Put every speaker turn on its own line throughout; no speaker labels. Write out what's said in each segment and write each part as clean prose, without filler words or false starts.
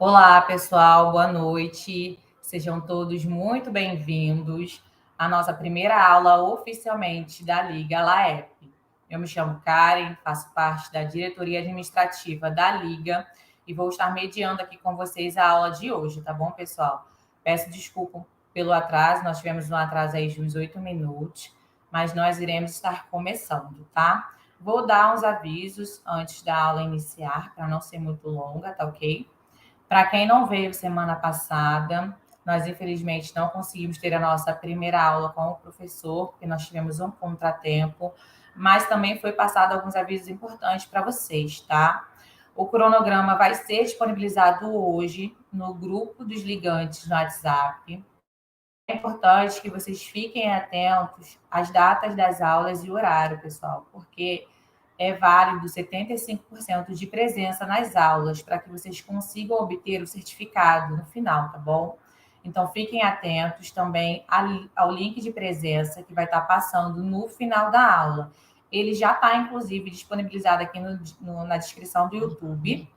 Olá, pessoal, boa noite. Sejam todos muito bem-vindos à nossa primeira aula oficialmente da Liga LAEP. Eu me chamo Karen, faço parte da diretoria administrativa da Liga e vou estar mediando aqui com vocês a aula de hoje, tá bom, pessoal? Peço desculpa pelo atraso, nós tivemos um atraso aí de uns 8 minutos, mas nós iremos estar começando, tá? Vou dar uns avisos antes da aula iniciar, para não ser muito longa, tá ok? Para quem não veio semana passada, nós infelizmente não conseguimos ter a nossa primeira aula com o professor, porque nós tivemos um contratempo, mas também foi passado alguns avisos importantes para vocês, tá? O cronograma vai ser disponibilizado hoje no grupo dos ligantes no WhatsApp. É importante que vocês fiquem atentos às datas das aulas e horário, pessoal, porque é válido 75% de presença nas aulas para que vocês consigam obter o certificado no final, tá bom? Então, fiquem atentos também ao link de presença que vai estar passando no final da aula. Ele já está, inclusive, disponibilizado aqui na descrição do YouTube,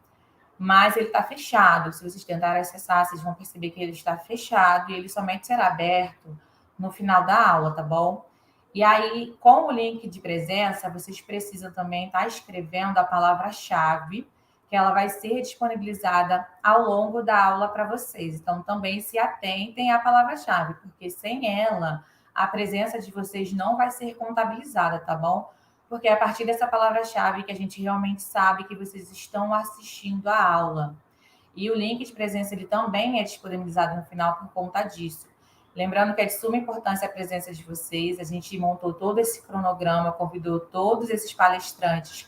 mas ele está fechado. Se vocês tentarem acessar, vocês vão perceber que ele está fechado e ele somente será aberto no final da aula, tá bom? E aí, com o link de presença, vocês precisam também estar escrevendo a palavra-chave, que ela vai ser disponibilizada ao longo da aula para vocês. Então, também se atentem à palavra-chave, porque sem ela, a presença de vocês não vai ser contabilizada, tá bom? Porque é a partir dessa palavra-chave que a gente realmente sabe que vocês estão assistindo a aula. E o link de presença ele também é disponibilizado no final por conta disso. Lembrando que é de suma importância a presença de vocês. A gente montou todo esse cronograma, convidou todos esses palestrantes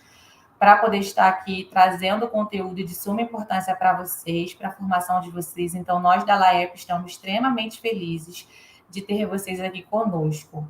para poder estar aqui trazendo conteúdo de suma importância para vocês, para a formação de vocês. Então, nós da LAEP estamos extremamente felizes de ter vocês aqui conosco.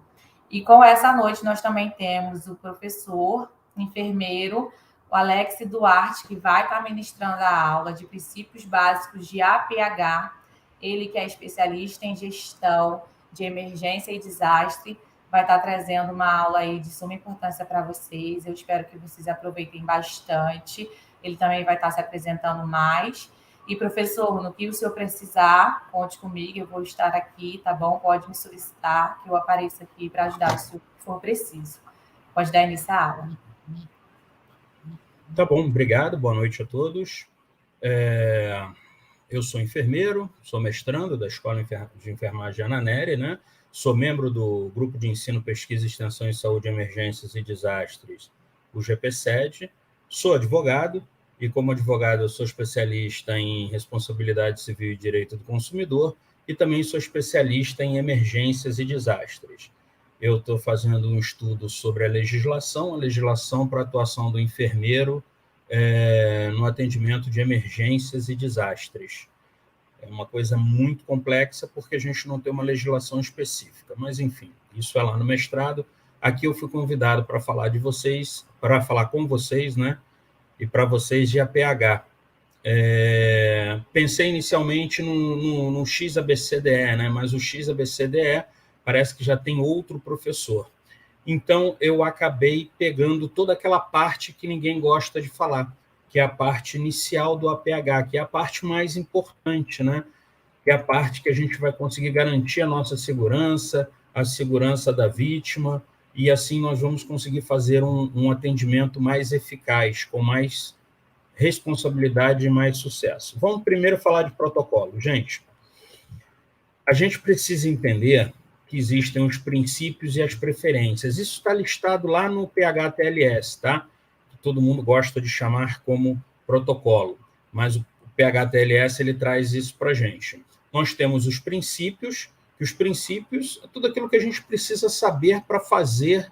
E com essa noite nós também temos o professor, enfermeiro, o Alex Duarte, que vai estar ministrando a aula de princípios básicos de APH, ele que é especialista em gestão de emergência e desastre, vai estar trazendo uma aula aí de suma importância para vocês. Eu espero que vocês aproveitem bastante. Ele também vai estar se apresentando mais. E, professor, no que o senhor precisar, conte comigo, eu vou estar aqui, tá bom? Pode me solicitar, que eu apareça aqui para ajudar se for preciso. Pode dar início à aula.
Tá bom, obrigado, boa noite a todos. Eu sou enfermeiro, sou mestrando da Escola de Enfermagem Ananere, né? Sou membro do Grupo de Ensino, Pesquisa, Extensão e Saúde, Emergências e Desastres, o GPSED. Sou advogado e, como advogado, eu sou especialista em responsabilidade civil e direito do consumidor e também sou especialista em emergências e desastres. Eu estou fazendo um estudo sobre a legislação para a atuação do enfermeiro no atendimento de emergências e desastres. É uma coisa muito complexa porque a gente não tem uma legislação específica, mas, enfim, isso é lá no mestrado. Aqui eu fui convidado para falar de vocês, para falar com vocês, né, e para vocês de APH. Pensei inicialmente no XABCDE, né, mas o XABCDE parece que já tem outro professor. Então, eu acabei pegando toda aquela parte que ninguém gosta de falar, que é a parte inicial do APH, que é a parte mais importante, né? Que é a parte que a gente vai conseguir garantir a nossa segurança, a segurança da vítima, e assim nós vamos conseguir fazer um atendimento mais eficaz, com mais responsabilidade e mais sucesso. Vamos primeiro falar de protocolo. Gente, a gente precisa entender que existem os princípios e as preferências. Isso está listado lá no PHTLS, tá? Que todo mundo gosta de chamar como protocolo, mas o PHTLS ele traz isso para a gente. Nós temos os princípios, que os princípios é tudo aquilo que a gente precisa saber para fazer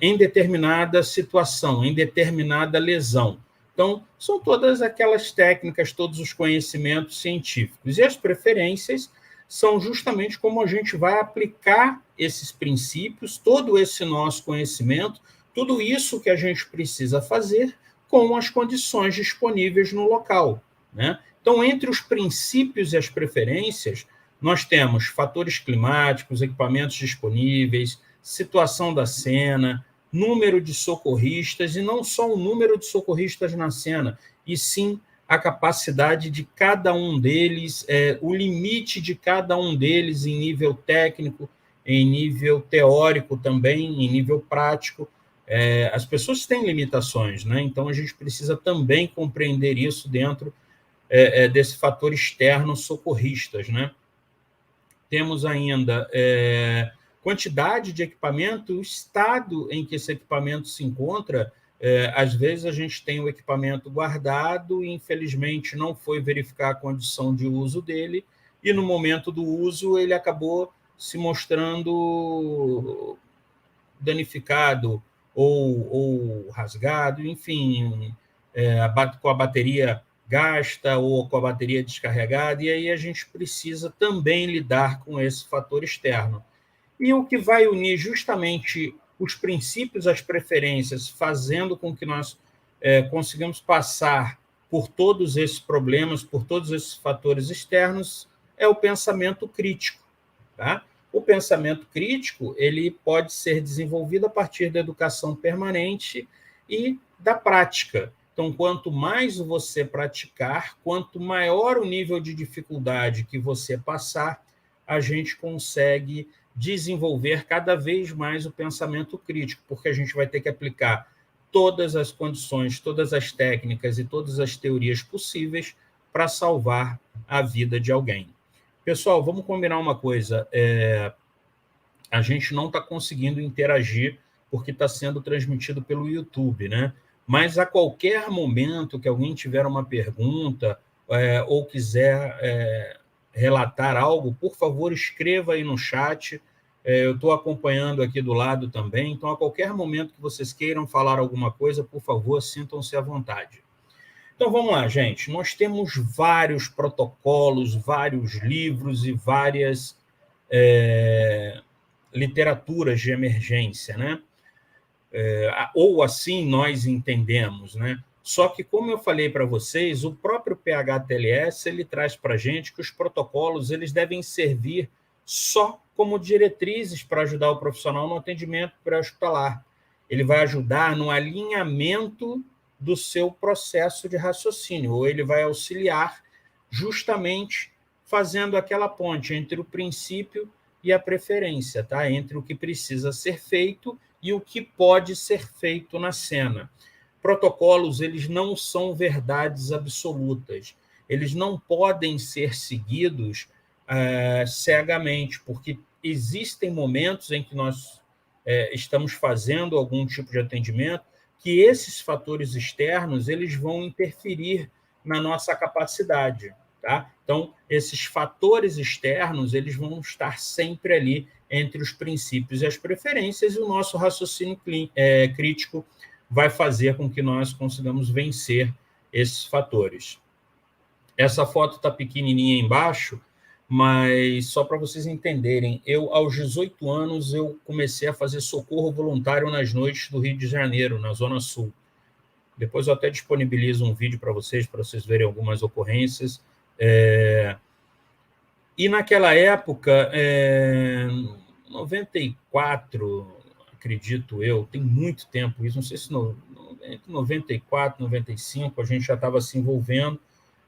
em determinada situação, em determinada lesão. Então, são todas aquelas técnicas, todos os conhecimentos científicos. E as preferências são justamente como a gente vai aplicar esses princípios, todo esse nosso conhecimento, tudo isso que a gente precisa fazer com as condições disponíveis no local, né? Então, entre os princípios e as preferências, nós temos fatores climáticos, equipamentos disponíveis, situação da cena, número de socorristas, e não só o número de socorristas na cena, e sim a capacidade de cada um deles, o limite de cada um deles em nível técnico, em nível teórico também, em nível prático. As pessoas têm limitações, né? Então a gente precisa também compreender isso dentro desse fator externo socorristas, né? Temos ainda quantidade de equipamento, o estado em que esse equipamento se encontra. Às vezes a gente tem o equipamento guardado e, infelizmente, não foi verificar a condição de uso dele, e no momento do uso ele acabou se mostrando danificado ou rasgado, enfim, com a bateria gasta ou com a bateria descarregada, e aí a gente precisa também lidar com esse fator externo. E o que vai unir justamente os princípios, as preferências, fazendo com que nós consigamos passar por todos esses problemas, por todos esses fatores externos, é o pensamento crítico, tá? O pensamento crítico ele pode ser desenvolvido a partir da educação permanente e da prática. Então, quanto mais você praticar, quanto maior o nível de dificuldade que você passar, a gente consegue desenvolver cada vez mais o pensamento crítico, porque a gente vai ter que aplicar todas as condições, todas as técnicas e todas as teorias possíveis para salvar a vida de alguém. Pessoal, vamos combinar uma coisa. A gente não está conseguindo interagir porque está sendo transmitido pelo YouTube, né? Mas a qualquer momento que alguém tiver uma pergunta ou quiser relatar algo, por favor, escreva aí no chat. Eu estou acompanhando aqui do lado também, então a qualquer momento que vocês queiram falar alguma coisa, por favor, sintam-se à vontade. Então vamos lá, gente. Nós temos vários protocolos, vários livros e várias literaturas de emergência, né? Ou assim nós entendemos, né? Só que, como eu falei para vocês, o próprio PHTLS ele traz para a gente que os protocolos eles devem servir só como diretrizes para ajudar o profissional no atendimento pré-hospitalar. Ele vai ajudar no alinhamento do seu processo de raciocínio, ou ele vai auxiliar justamente fazendo aquela ponte entre o princípio e a preferência, tá? Entre o que precisa ser feito e o que pode ser feito na cena. Protocolos, eles não são verdades absolutas. Eles não podem ser seguidos cegamente, porque existem momentos em que nós estamos fazendo algum tipo de atendimento que esses fatores externos eles vão interferir na nossa capacidade, tá? Então, esses fatores externos eles vão estar sempre ali entre os princípios e as preferências, e o nosso raciocínio crítico vai fazer com que nós consigamos vencer esses fatores. Essa foto está pequenininha embaixo, mas só para vocês entenderem, aos 18 anos, eu comecei a fazer socorro voluntário nas noites do Rio de Janeiro, na Zona Sul. Depois eu até disponibilizo um vídeo para vocês verem algumas ocorrências. E naquela época, 94, acredito eu, tem muito tempo isso, não sei se entre 94 e 95 a gente já estava se envolvendo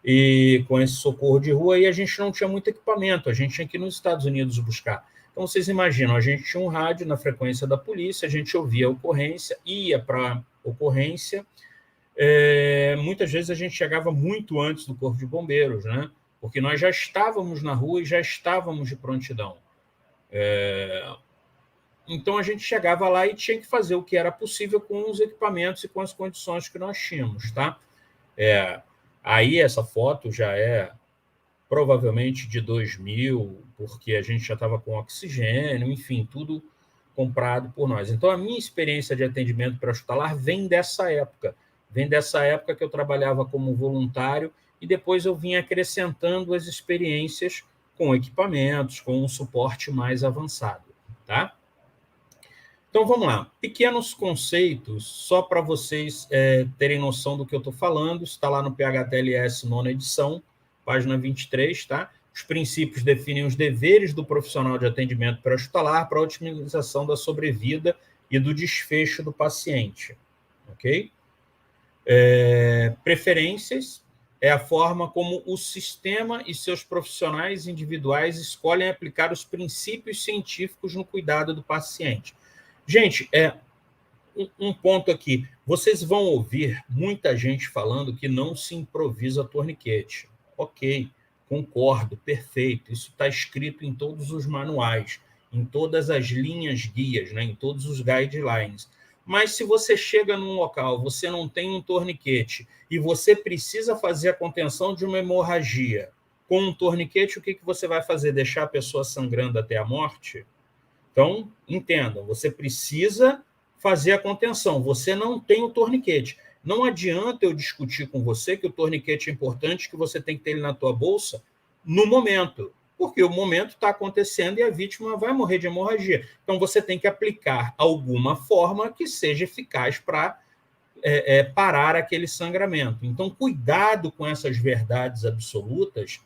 e com esse socorro de rua, e a gente não tinha muito equipamento, a gente tinha que ir nos Estados Unidos buscar. Então, vocês imaginam, a gente tinha um rádio na frequência da polícia, a gente ouvia a ocorrência, ia para a ocorrência, muitas vezes a gente chegava muito antes do Corpo de Bombeiros, né? Porque nós já estávamos na rua e já estávamos de prontidão. Então, a gente chegava lá e tinha que fazer o que era possível com os equipamentos e com as condições que nós tínhamos, tá? Aí, essa foto já é provavelmente de 2000, porque a gente já estava com oxigênio, enfim, tudo comprado por nós. Então, a minha experiência de atendimento pré-hospitalar vem dessa época. Vem dessa época que eu trabalhava como voluntário e depois eu vim acrescentando as experiências com equipamentos, com um suporte mais avançado, tá? Então, vamos lá. Pequenos conceitos, só para vocês terem noção do que eu estou falando. Está lá no PHTLS, 9ª edição, página 23, tá? Os princípios definem os deveres do profissional de atendimento pré-hospitalar para a otimização da sobrevida e do desfecho do paciente, ok? Preferências. é a forma como o sistema e seus profissionais individuais escolhem aplicar os princípios científicos no cuidado do paciente. Gente, um ponto aqui. Vocês vão ouvir muita gente falando que não se improvisa torniquete. Ok, concordo, perfeito. Isso está escrito em todos os manuais, em todas as linhas guias, né, em todos os guidelines. Mas se você chega num local, você não tem um torniquete e você precisa fazer a contenção de uma hemorragia com um torniquete, o que você vai fazer? Deixar a pessoa sangrando até a morte? Então, entendam, você precisa fazer a contenção, você não tem o torniquete. Não adianta eu discutir com você que o torniquete é importante, que você tem que ter ele na tua bolsa no momento, porque o momento está acontecendo e a vítima vai morrer de hemorragia. Então, você tem que aplicar alguma forma que seja eficaz para parar aquele sangramento. Então, cuidado com essas verdades absolutas,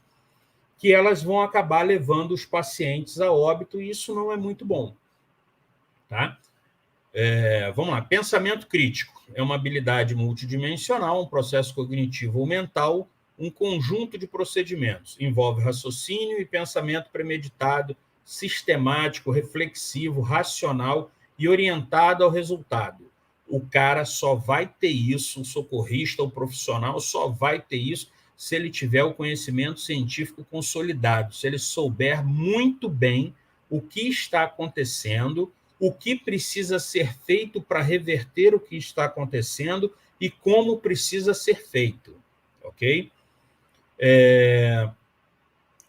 que elas vão acabar levando os pacientes a óbito, e isso não é muito bom. Tá? Vamos lá. Pensamento crítico é uma habilidade multidimensional, um processo cognitivo ou mental, um conjunto de procedimentos. Envolve raciocínio e pensamento premeditado, sistemático, reflexivo, racional e orientado ao resultado. O cara só vai ter isso, o socorrista, o profissional só vai ter isso se ele tiver o conhecimento científico consolidado, se ele souber muito bem o que está acontecendo, o que precisa ser feito para reverter o que está acontecendo e como precisa ser feito, ok?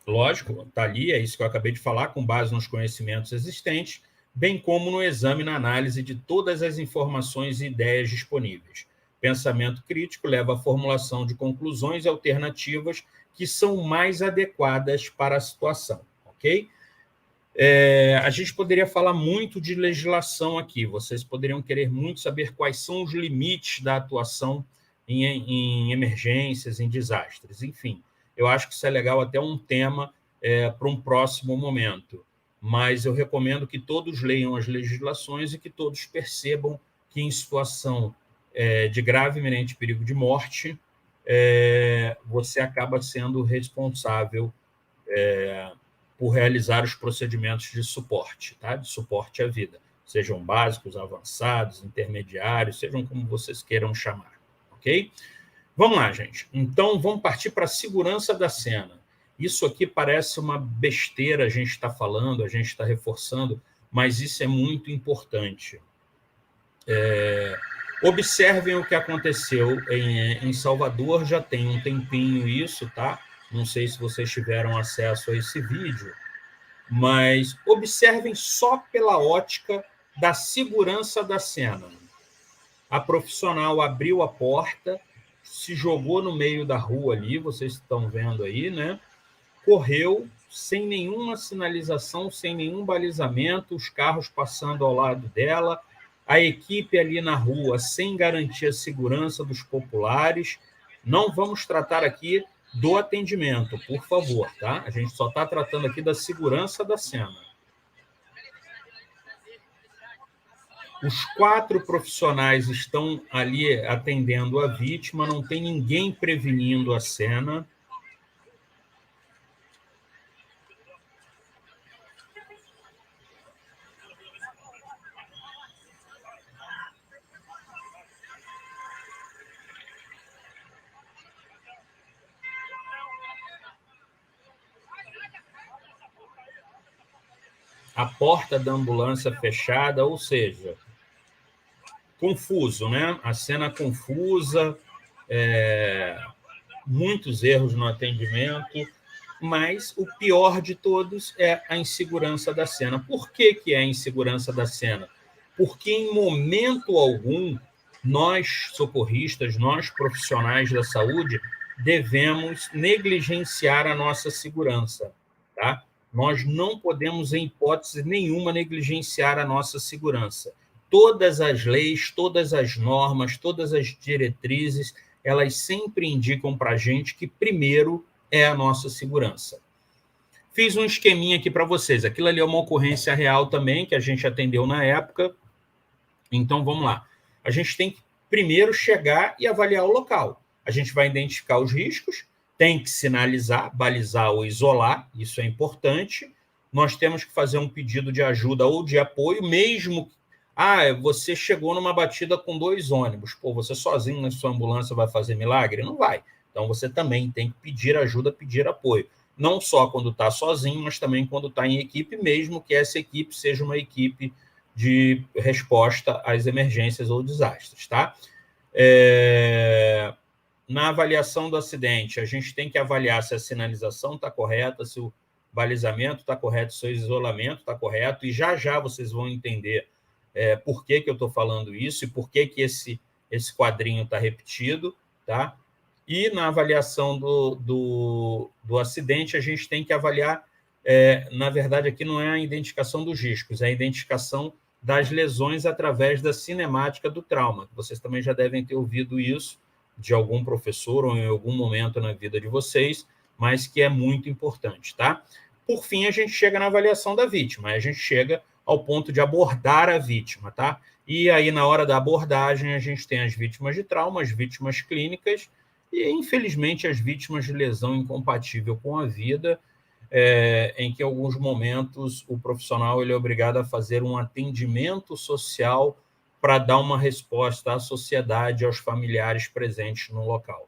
Lógico, está ali, é isso que eu acabei de falar, com base nos conhecimentos existentes, bem como no exame e na análise de todas as informações e ideias disponíveis. Pensamento crítico leva à formulação de conclusões alternativas que são mais adequadas para a situação, ok? A gente poderia falar muito de legislação aqui, vocês poderiam querer muito saber quais são os limites da atuação em emergências, em desastres, enfim. Eu acho que isso é legal, até um tema para um próximo momento, mas eu recomendo que todos leiam as legislações e que todos percebam que em situação de grave e iminente perigo de morte, você acaba sendo responsável por realizar os procedimentos de suporte, tá? De suporte à vida, sejam básicos, avançados, intermediários, sejam como vocês queiram chamar, ok? Vamos lá, gente. Então, vamos partir para a segurança da cena. Isso aqui parece uma besteira, a gente está falando, a gente está reforçando, mas isso é muito importante. Observem o que aconteceu em Salvador, já tem um tempinho isso, tá? Não sei se vocês tiveram acesso a esse vídeo, mas observem só pela ótica da segurança da cena. A profissional abriu a porta, se jogou no meio da rua ali, vocês estão vendo aí, né? Correu sem nenhuma sinalização, sem nenhum balizamento, os carros passando ao lado dela, a equipe ali na rua sem garantir a segurança dos populares. Não vamos tratar aqui do atendimento, por favor, tá? A gente só está tratando aqui da segurança da cena. Os 4 profissionais estão ali atendendo a vítima, não tem ninguém prevenindo a cena. A porta da ambulância fechada, ou seja, confuso, né? A cena confusa, muitos erros no atendimento, mas o pior de todos é a insegurança da cena. Por que é a insegurança da cena? Porque em momento algum, nós socorristas, nós profissionais da saúde, devemos negligenciar a nossa segurança, tá? Nós não podemos, em hipótese nenhuma, negligenciar a nossa segurança. Todas as leis, todas as normas, todas as diretrizes, elas sempre indicam para a gente que primeiro é a nossa segurança. Fiz um esqueminha aqui para vocês. Aquilo ali é uma ocorrência real também, que a gente atendeu na época. Então, vamos lá. A gente tem que primeiro chegar e avaliar o local. A gente vai identificar os riscos, tem que sinalizar, balizar ou isolar, isso é importante. Nós temos que fazer um pedido de ajuda ou de apoio, mesmo você chegou numa batida com 2 ônibus. Pô, você sozinho na sua ambulância vai fazer milagre? Não vai. Então, você também tem que pedir ajuda, pedir apoio. Não só quando está sozinho, mas também quando está em equipe, mesmo que essa equipe seja uma equipe de resposta às emergências ou desastres, tá? Na avaliação do acidente, a gente tem que avaliar se a sinalização está correta, se o balizamento está correto, se o isolamento está correto, e já vocês vão entender por que eu estou falando isso e por que esse quadrinho está repetido, tá? E na avaliação do acidente, a gente tem que avaliar, na verdade, aqui não é a identificação dos riscos, é a identificação das lesões através da cinemática do trauma. Vocês também já devem ter ouvido isso de algum professor ou em algum momento na vida de vocês, mas que é muito importante, tá? Por fim, a gente chega na avaliação da vítima, a gente chega ao ponto de abordar a vítima, tá? E aí, na hora da abordagem, a gente tem as vítimas de trauma, as vítimas clínicas e, infelizmente, as vítimas de lesão incompatível com a vida, em que, em alguns momentos, o profissional ele é obrigado a fazer um atendimento social para dar uma resposta à sociedade, aos familiares presentes no local.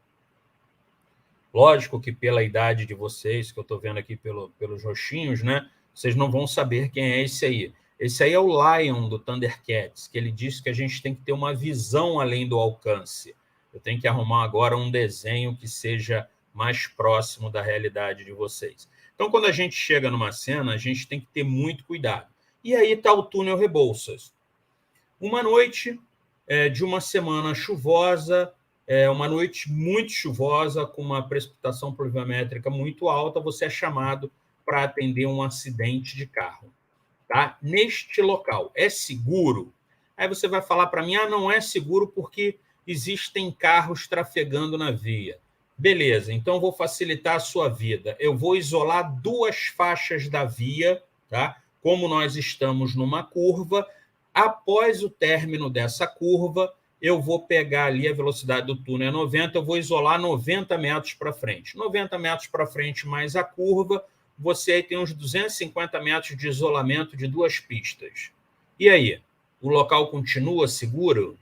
Lógico que pela idade de vocês, que eu estou vendo aqui pelos roxinhos, né, vocês não vão saber quem é esse aí. Esse aí é o Lion do Thundercats, que ele disse que a gente tem que ter uma visão além do alcance. Eu tenho que arrumar agora um desenho que seja mais próximo da realidade de vocês. Então, quando a gente chega numa cena, a gente tem que ter muito cuidado. E aí está o túnel Rebouças. Uma noite de uma semana chuvosa, uma noite muito chuvosa, com uma precipitação pluviométrica muito alta, você é chamado para atender um acidente de carro. Tá? Neste local, é seguro? Aí você vai falar para mim, não é seguro porque existem carros trafegando na via. Beleza, então vou facilitar a sua vida. Eu vou isolar 2 faixas da via, tá? Como nós estamos numa curva, após o término dessa curva, eu vou pegar ali a velocidade do túnel é 90, eu vou isolar 90 metros para frente. 90 metros para frente mais a curva, você aí tem uns 250 metros de isolamento de 2 pistas. E aí? O local continua seguro?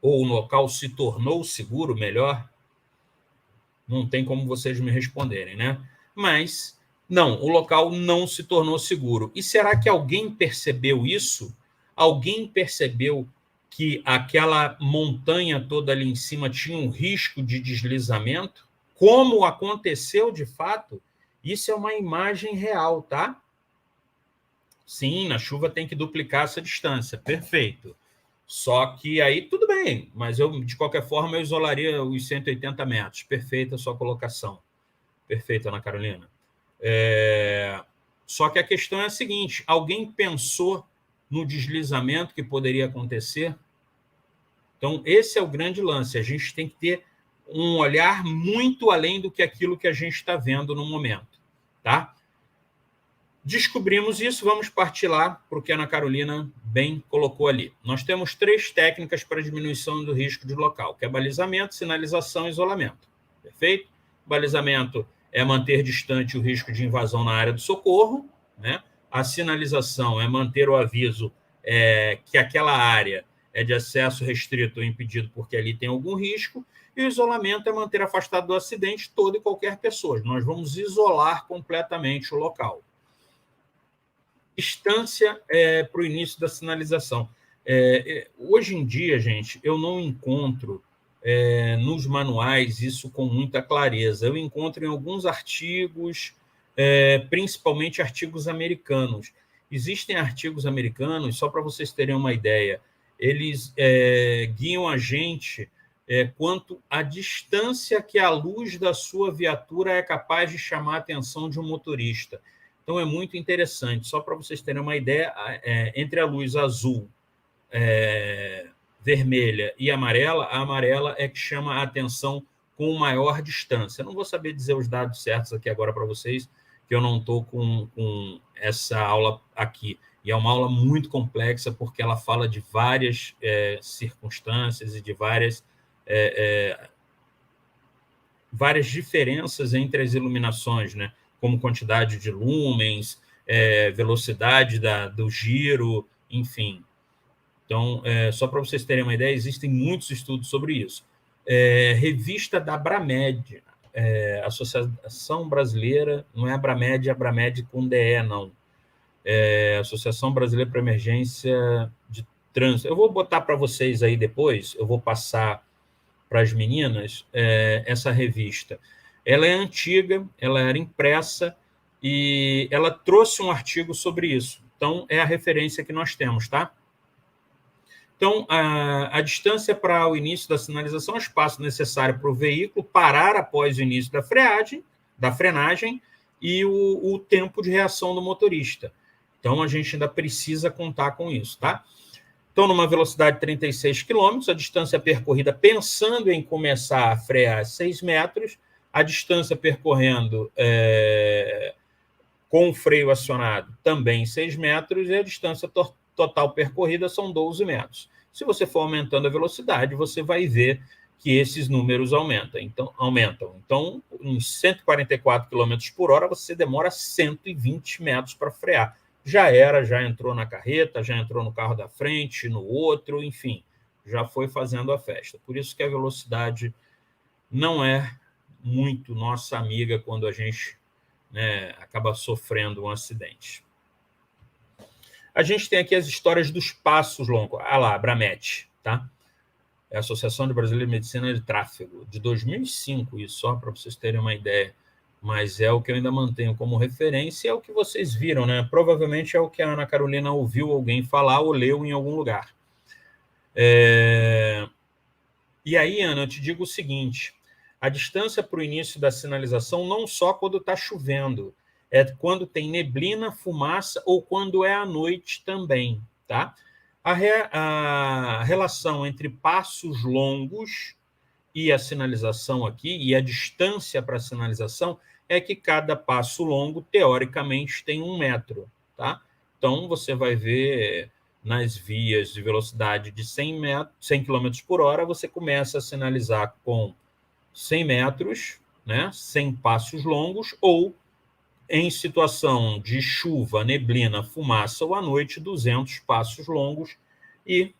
Ou o local se tornou seguro, melhor? Não tem como vocês me responderem, né? Mas, não, o local não se tornou seguro. E será que alguém percebeu isso? Alguém percebeu que aquela montanha toda ali em cima tinha um risco de deslizamento? Como aconteceu de fato? Isso é uma imagem real, tá? Sim, na chuva tem que duplicar essa distância, perfeito. Só que aí tudo bem, mas eu, de qualquer forma, eu isolaria os 180 metros. Perfeita a sua colocação. Perfeito, Ana Carolina. Só que a questão é a seguinte, alguém pensou no deslizamento que poderia acontecer? Então, esse é o grande lance. A gente tem que ter um olhar muito além do que aquilo que a gente está vendo no momento, tá? Descobrimos isso, vamos partir lá para o que a Ana Carolina bem colocou ali. Nós temos 3 técnicas para diminuição do risco de local, que é balizamento, sinalização e isolamento. Perfeito? Balizamento é manter distante o risco de invasão na área do socorro, né? A sinalização é manter o aviso que aquela área é de acesso restrito ou impedido porque ali tem algum risco, e o isolamento é manter afastado do acidente toda e qualquer pessoa. Nós vamos isolar completamente o local. Distância para o início da sinalização. Hoje em dia, gente, eu não encontro nos manuais isso com muita clareza. Eu encontro em alguns artigos, principalmente artigos americanos. Existem artigos americanos, só para vocês terem uma ideia, eles guiam a gente quanto à distância que a luz da sua viatura é capaz de chamar a atenção de um motorista. Então, é muito interessante. Só para vocês terem uma ideia, entre a luz azul, vermelha e a amarela é que chama a atenção com maior distância. Eu não vou saber dizer os dados certos aqui agora para vocês, que eu não estou com essa aula aqui. E é uma aula muito complexa, porque ela fala de várias circunstâncias e de várias várias diferenças entre as iluminações, né? Como quantidade de lumens, velocidade do giro, enfim. Então, só para vocês terem uma ideia, existem muitos estudos sobre isso. Revista da Abramed, Associação Brasileira, não é Abramed, é Abramed com DE, não. Associação Brasileira para Emergência de Trânsito. Eu vou botar para vocês aí depois, eu vou passar para as meninas essa revista. Ela é antiga, ela era impressa e ela trouxe um artigo sobre isso. Então, é a referência que nós temos, tá? Então, a distância para o início da sinalização é o espaço necessário para o veículo parar após o início da frenagem e o tempo de reação do motorista. Então, a gente ainda precisa contar com isso, tá? Então, numa velocidade de 36 km, a distância percorrida pensando em começar a frear 6 metros, a distância percorrendo com o freio acionado também 6 metros, e a distância total percorrida são 12 metros. Se você for aumentando a velocidade, você vai ver que esses números aumentam. Então, em 144 km por hora, você demora 120 metros para frear. Já entrou na carreta, já entrou no carro da frente, no outro, enfim, já foi fazendo a festa. Por isso que a velocidade não é muito nossa amiga quando a gente acaba sofrendo um acidente. A gente tem aqui as histórias dos passos longos. Ah lá, Abramed, tá? É a Associação Brasileira de Medicina de Tráfego, de 2005, isso, só para vocês terem uma ideia. Mas é o que eu ainda mantenho como referência, é o que vocês viram, né? Provavelmente é o que a Ana Carolina ouviu alguém falar ou leu em algum lugar. E aí, Ana, eu te digo o seguinte, a distância para o início da sinalização não só quando está chovendo, é quando tem neblina, fumaça ou quando é à noite também, tá? A relação entre passos longos e a sinalização aqui, e a distância para a sinalização, é que cada passo longo, teoricamente, tem 1 metro, tá? Então, você vai ver nas vias de velocidade de 100 km por hora, você começa a sinalizar com 100 metros, né? 100 passos longos, ou em situação de chuva, neblina, fumaça ou à noite, 200 passos longos. E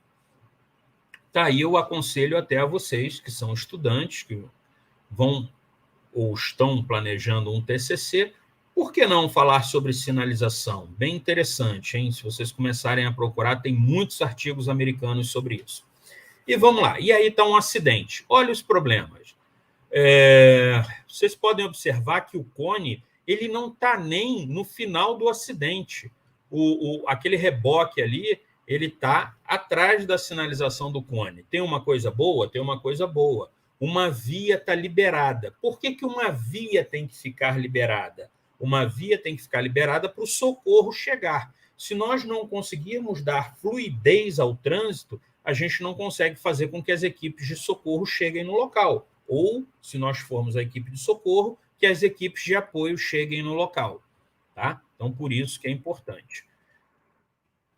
tá aí, eu aconselho até a vocês que são estudantes, que vão ou estão planejando um TCC, por que não falar sobre sinalização? Bem interessante, hein? Se vocês começarem a procurar, tem muitos artigos americanos sobre isso. E vamos lá, e aí está um acidente. Olha os problemas. Vocês podem observar que o cone ele não está nem no final do acidente. Aquele reboque ali, ele está atrás da sinalização do cone. Tem uma coisa boa? Tem uma coisa boa. Uma via está liberada. Por que uma via tem que ficar liberada? Uma via tem que ficar liberada para o socorro chegar. Se nós não conseguirmos dar fluidez ao trânsito, a gente não consegue fazer com que as equipes de socorro cheguem no local. Ou, se nós formos a equipe de socorro, que as equipes de apoio cheguem no local. Tá? Então, por isso que é importante.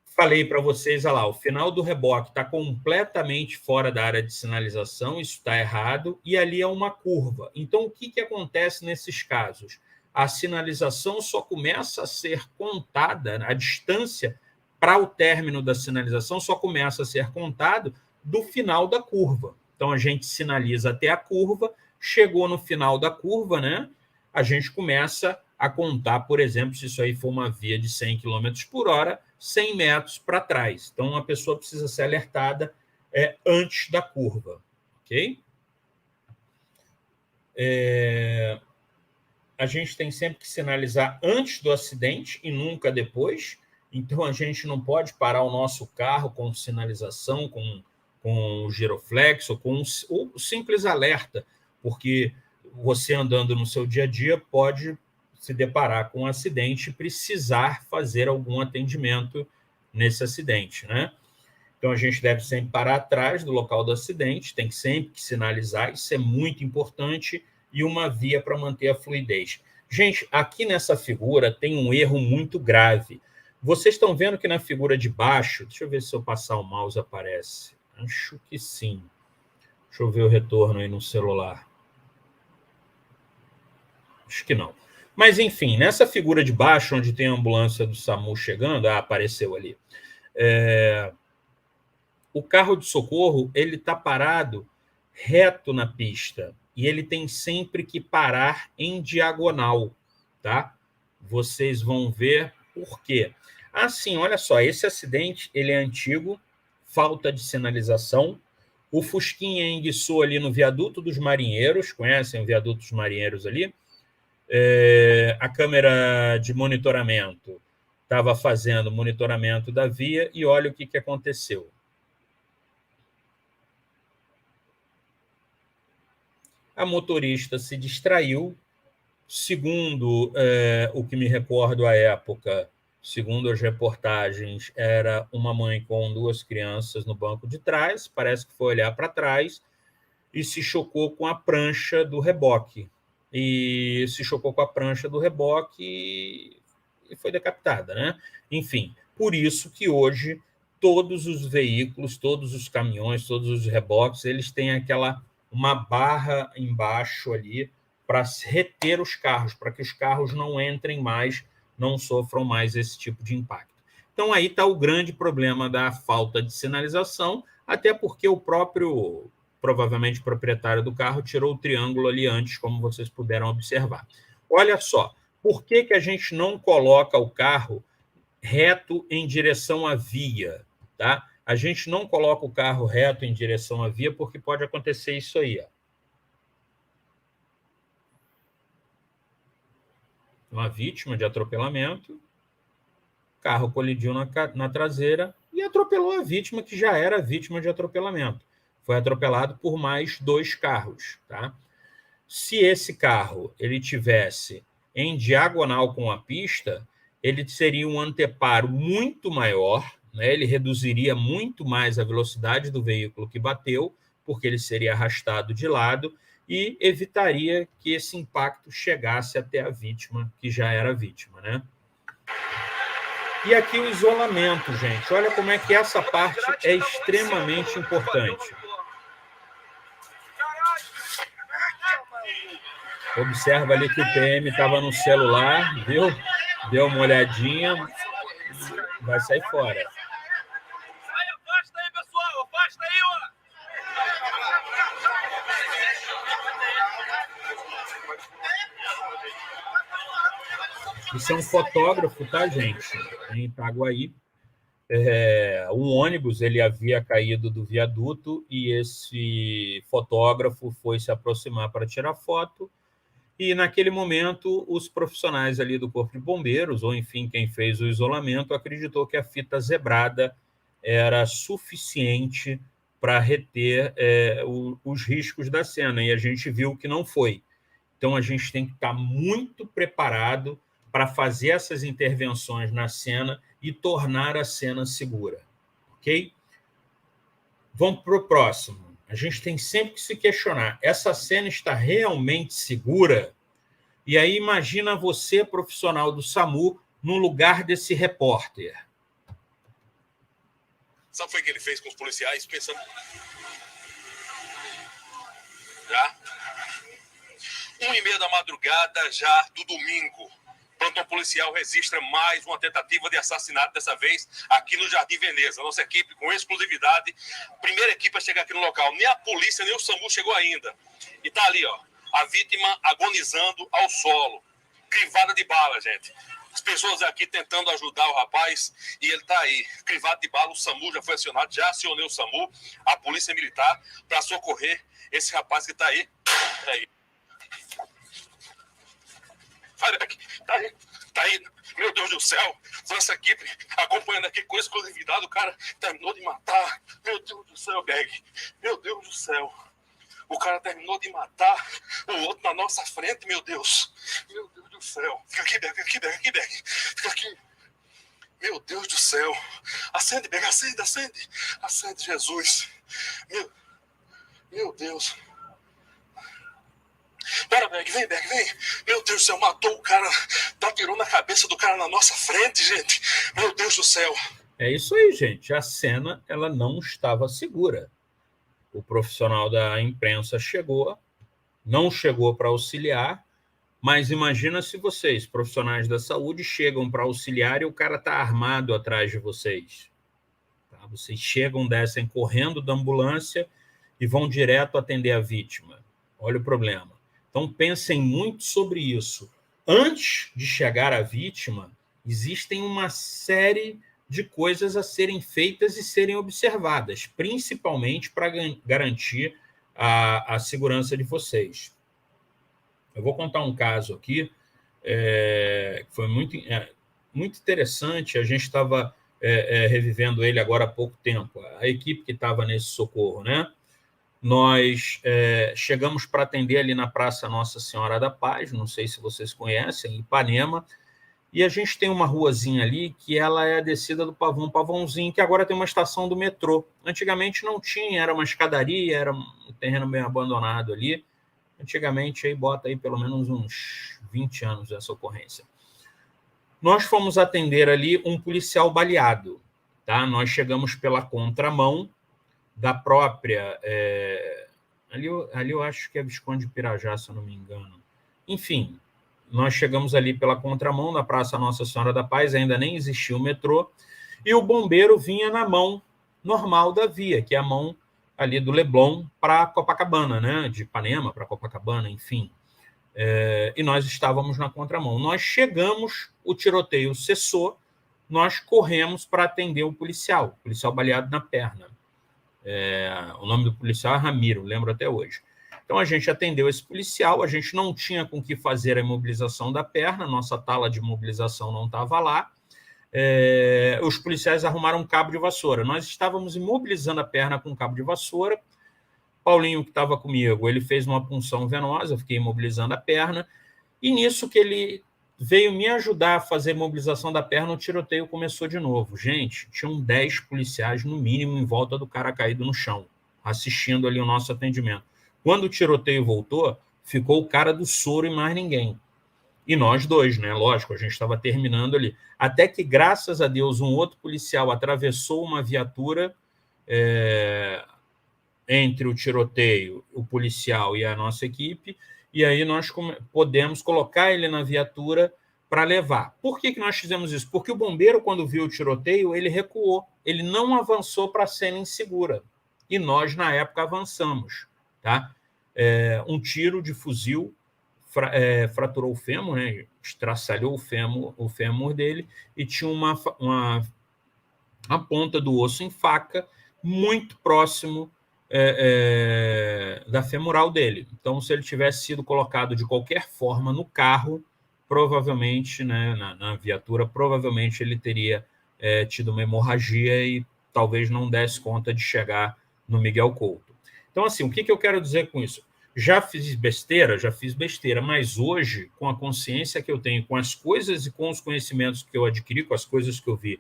Falei para vocês, olha lá, o final do reboque está completamente fora da área de sinalização, isso está errado, e ali é uma curva. Então, o que acontece nesses casos? A sinalização só começa a ser contada, a distância para o término da sinalização só começa a ser contado do final da curva. Então, a gente sinaliza até a curva, chegou no final da curva, né? A gente começa a contar, por exemplo, se isso aí for uma via de 100 km por hora, 100 metros para trás. Então, a pessoa precisa ser alertada antes da curva, ok? A gente tem sempre que sinalizar antes do acidente e nunca depois. Então, a gente não pode parar o nosso carro com sinalização, com o giroflex ou com o simples alerta, porque você andando no seu dia a dia pode se deparar com um acidente e precisar fazer algum atendimento nesse acidente, né? Então, a gente deve sempre parar atrás do local do acidente, tem sempre que sinalizar, isso é muito importante, e uma via para manter a fluidez. Gente, aqui nessa figura tem um erro muito grave. Vocês estão vendo que na figura de baixo, deixa eu ver se eu passar o mouse aparece. Acho que sim. Deixa eu ver o retorno aí no celular. Acho que não. Mas, enfim, nessa figura de baixo, onde tem a ambulância do SAMU chegando, apareceu ali. O carro de socorro, ele está parado reto na pista. E ele tem sempre que parar em diagonal, tá? Vocês vão ver por quê. Sim, olha só, esse acidente, ele é antigo, falta de sinalização. O Fusquinha enguiçou ali no viaduto dos Marinheiros, conhecem o viaduto dos Marinheiros ali? A câmera de monitoramento estava fazendo monitoramento da via e olha o que aconteceu. A motorista se distraiu, segundo o que me recordo à época, segundo as reportagens, era uma mãe com 2 crianças no banco de trás, parece que foi olhar para trás e se chocou com a prancha do reboque. E foi decapitada, né? Enfim, por isso que hoje todos os veículos, todos os caminhões, todos os reboques, eles têm uma barra embaixo ali para reter os carros, para que os carros não entrem mais, não sofram mais esse tipo de impacto. Então, aí está o grande problema da falta de sinalização, até porque o próprio, provavelmente, proprietário do carro tirou o triângulo ali antes, como vocês puderam observar. Olha só, por que a gente não coloca o carro reto em direção à via, tá? A gente não coloca o carro reto em direção à via porque pode acontecer isso aí, ó. Uma vítima de atropelamento, o carro colidiu na traseira e atropelou a vítima, que já era vítima de atropelamento. Foi atropelado por mais 2 carros, tá? Se esse carro ele tivesse em diagonal com a pista, ele seria um anteparo muito maior, né? Ele reduziria muito mais a velocidade do veículo que bateu, porque ele seria arrastado de lado e evitaria que esse impacto chegasse até a vítima, que já era vítima, né? E aqui o isolamento, gente. Olha como é que essa parte é extremamente importante. Observa ali que o PM estava no celular, viu? Deu uma olhadinha, vai sair fora.
Afasta aí, pessoal! Afasta aí, ó!
Isso é um fotógrafo, tá, gente? Em Itaguaí. Um ônibus ele havia caído do viaduto e esse fotógrafo foi se aproximar para tirar foto. E, naquele momento, os profissionais ali do Corpo de Bombeiros, ou, enfim, quem fez o isolamento, acreditou que a fita zebrada era suficiente para reter os riscos da cena, e a gente viu que não foi. Então, a gente tem que estar muito preparado para fazer essas intervenções na cena e tornar a cena segura, ok? Vamos para o próximo. A gente tem sempre que se questionar, essa cena está realmente segura? E aí imagina você, profissional do SAMU, no lugar desse repórter.
Sabe o que foi que ele fez com os policiais? Pensando... Já? 1h30 da madrugada, já do domingo. Plantão policial registra mais uma tentativa de assassinato, dessa vez aqui no Jardim Veneza. Nossa equipe, com exclusividade, primeira equipe a chegar aqui no local. Nem a polícia, nem o SAMU chegou ainda. E tá ali, ó, a vítima agonizando ao solo. Crivada de bala, gente. As pessoas aqui tentando ajudar o rapaz e ele tá aí, crivado de bala. O SAMU já foi acionado, já acionei o SAMU, a polícia militar, para socorrer esse rapaz que tá aí. Aí. Olha aqui, tá aí, meu Deus do céu, nossa equipe acompanhando aqui com exclusividade, o cara terminou de matar, meu Deus do céu, Beg, meu Deus do céu, o cara terminou de matar o outro na nossa frente, meu Deus do céu, fica aqui, Beg, fica aqui, meu Deus do céu, acende, Beg, acende, Jesus, meu Deus. Bora, Beg, vem. Meu Deus do céu, matou o cara. Atirou na cabeça do cara na nossa frente, gente. Meu Deus do céu.
É isso aí, gente. A cena, ela não estava segura. O profissional da imprensa não chegou para auxiliar, Mas imagina se vocês, profissionais da saúde, chegam para auxiliar e o cara está armado atrás de vocês. Tá? Vocês chegam, descem correndo da ambulância e vão direto atender a vítima. Olha o problema. Então, pensem muito sobre isso. Antes de chegar à vítima, existem uma série de coisas a serem feitas e serem observadas, principalmente para garantir a segurança de vocês. Eu vou contar um caso aqui, que foi muito interessante. A gente estava revivendo ele agora há pouco tempo. A equipe que estava nesse socorro, né? Nós chegamos para atender ali na Praça Nossa Senhora da Paz, não sei se vocês conhecem, em Ipanema, e a gente tem uma ruazinha ali que ela é a descida do Pavãozinho, que agora tem uma estação do metrô. Antigamente não tinha, era uma escadaria, era um terreno bem abandonado ali. Antigamente, aí bota aí pelo menos uns 20 anos essa ocorrência. Nós fomos atender ali um policial baleado. Tá? Nós chegamos pela contramão da própria... ali eu acho que é Visconde de Pirajá, se eu não me engano. Enfim, nós chegamos ali pela contramão da Praça Nossa Senhora da Paz, ainda nem existia o metrô, e o bombeiro vinha na mão normal da via, que é a mão ali do Leblon para Copacabana, né? De Ipanema para Copacabana, enfim. E nós estávamos na contramão. Nós chegamos, o tiroteio cessou, nós corremos para atender o policial baleado na perna. O nome do policial é Ramiro, lembro até hoje. Então, a gente atendeu esse policial, a gente não tinha com que fazer a imobilização da perna, nossa tala de imobilização não estava lá. Os policiais arrumaram um cabo de vassoura. Nós estávamos imobilizando a perna com um cabo de vassoura. Paulinho, que estava comigo, ele fez uma punção venosa, eu fiquei imobilizando a perna, e nisso que ele veio me ajudar a fazer a imobilização da perna, o tiroteio começou de novo. Gente, tinham 10 policiais, no mínimo, em volta do cara caído no chão, assistindo ali o nosso atendimento. Quando o tiroteio voltou, ficou o cara do soro e mais ninguém. E nós dois, né? Lógico, a gente estava terminando ali. Até que, graças a Deus, um outro policial atravessou uma viatura entre o tiroteio, o policial e a nossa equipe, e aí nós podemos colocar ele na viatura para levar. Por que nós fizemos isso? Porque o bombeiro, quando viu o tiroteio, ele recuou, ele não avançou para a cena insegura. E nós, na época, avançamos. Tá? Um tiro de fuzil fraturou o fêmur, né? Estraçalhou o fêmur dele, e tinha a ponta do osso em faca muito próximo da femoral dele. Então, se ele tivesse sido colocado de qualquer forma no carro, provavelmente, né, na viatura, provavelmente ele teria tido uma hemorragia e talvez não desse conta de chegar no Miguel Couto. Então, assim, o que eu quero dizer com isso? Já fiz besteira, mas hoje, com a consciência que eu tenho, com as coisas e com os conhecimentos que eu adquiri, com as coisas que eu vi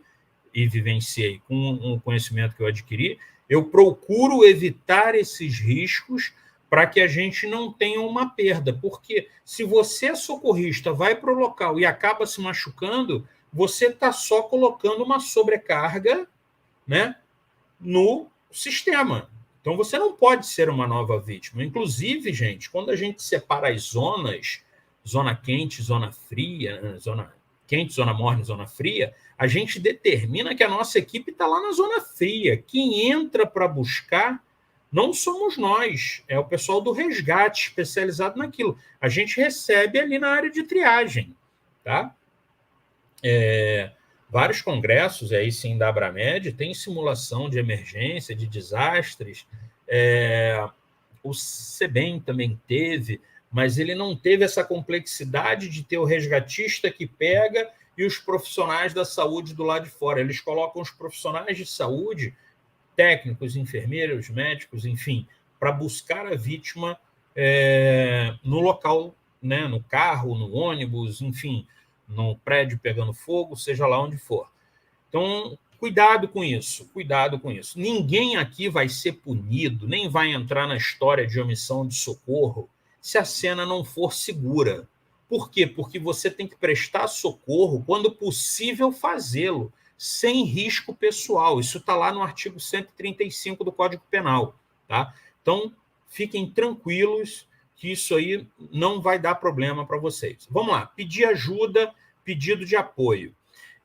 e vivenciei, com o conhecimento que eu adquiri, eu procuro evitar esses riscos para que a gente não tenha uma perda. Porque se você é socorrista, vai para o local e acaba se machucando, você está só colocando uma sobrecarga, né, no sistema. Então, você não pode ser uma nova vítima. Inclusive, gente, quando a gente separa as zonas, zona quente, zona fria, zona quente, zona morna, zona fria, a gente determina que a nossa equipe está lá na zona fria. Quem entra para buscar não somos nós, é o pessoal do resgate especializado naquilo. A gente recebe ali na área de triagem. Tá? Vários congressos, aí sim, da Abramed, tem simulação de emergência, de desastres. O SEBEM também teve, mas ele não teve essa complexidade de ter o resgatista que pega e os profissionais da saúde do lado de fora. Eles colocam os profissionais de saúde, técnicos, enfermeiros, médicos, enfim, para buscar a vítima no local, né, no carro, no ônibus, enfim, no prédio pegando fogo, seja lá onde for. Então, cuidado com isso, cuidado com isso. Ninguém aqui vai ser punido, nem vai entrar na história de omissão de socorro se a cena não for segura. Por quê? Porque você tem que prestar socorro quando possível fazê-lo, sem risco pessoal. Isso está lá no artigo 135 do Código Penal. Tá? Então, fiquem tranquilos que isso aí não vai dar problema para vocês. Vamos lá, pedir ajuda, pedido de apoio.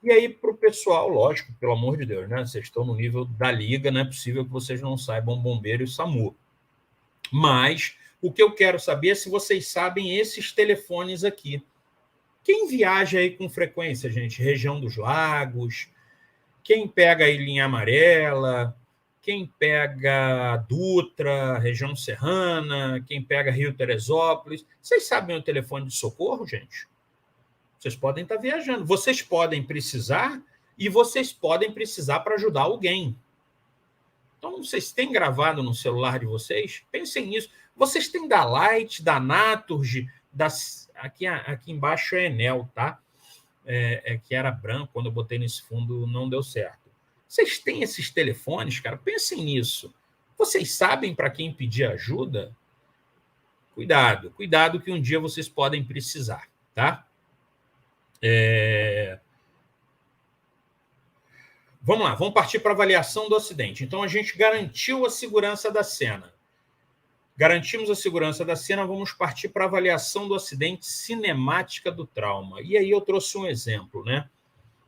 E aí, para o pessoal, lógico, pelo amor de Deus, né? Vocês estão no nível da liga, não é possível que vocês não saibam bombeiro e SAMU. Mas o que eu quero saber é se vocês sabem esses telefones aqui. Quem viaja aí com frequência, gente? Região dos Lagos, quem pega aí linha amarela, quem pega Dutra, região serrana, quem pega Rio Teresópolis. Vocês sabem o telefone de socorro, gente? Vocês podem estar viajando. Vocês podem precisar e vocês podem precisar para ajudar alguém. Então, vocês têm gravado no celular de vocês? Pensem nisso. Vocês têm da Light, da Naturgy, aqui embaixo é Enel, tá? Que era branco, quando eu botei nesse fundo não deu certo. Vocês têm esses telefones, cara? Pensem nisso. Vocês sabem para quem pedir ajuda? Cuidado que um dia vocês podem precisar, tá? Vamos lá, vamos partir para a avaliação do acidente. Então, a gente garantiu a segurança da cena. Garantimos a segurança da cena, vamos partir para a avaliação do acidente cinemática do trauma. E aí eu trouxe um exemplo, né?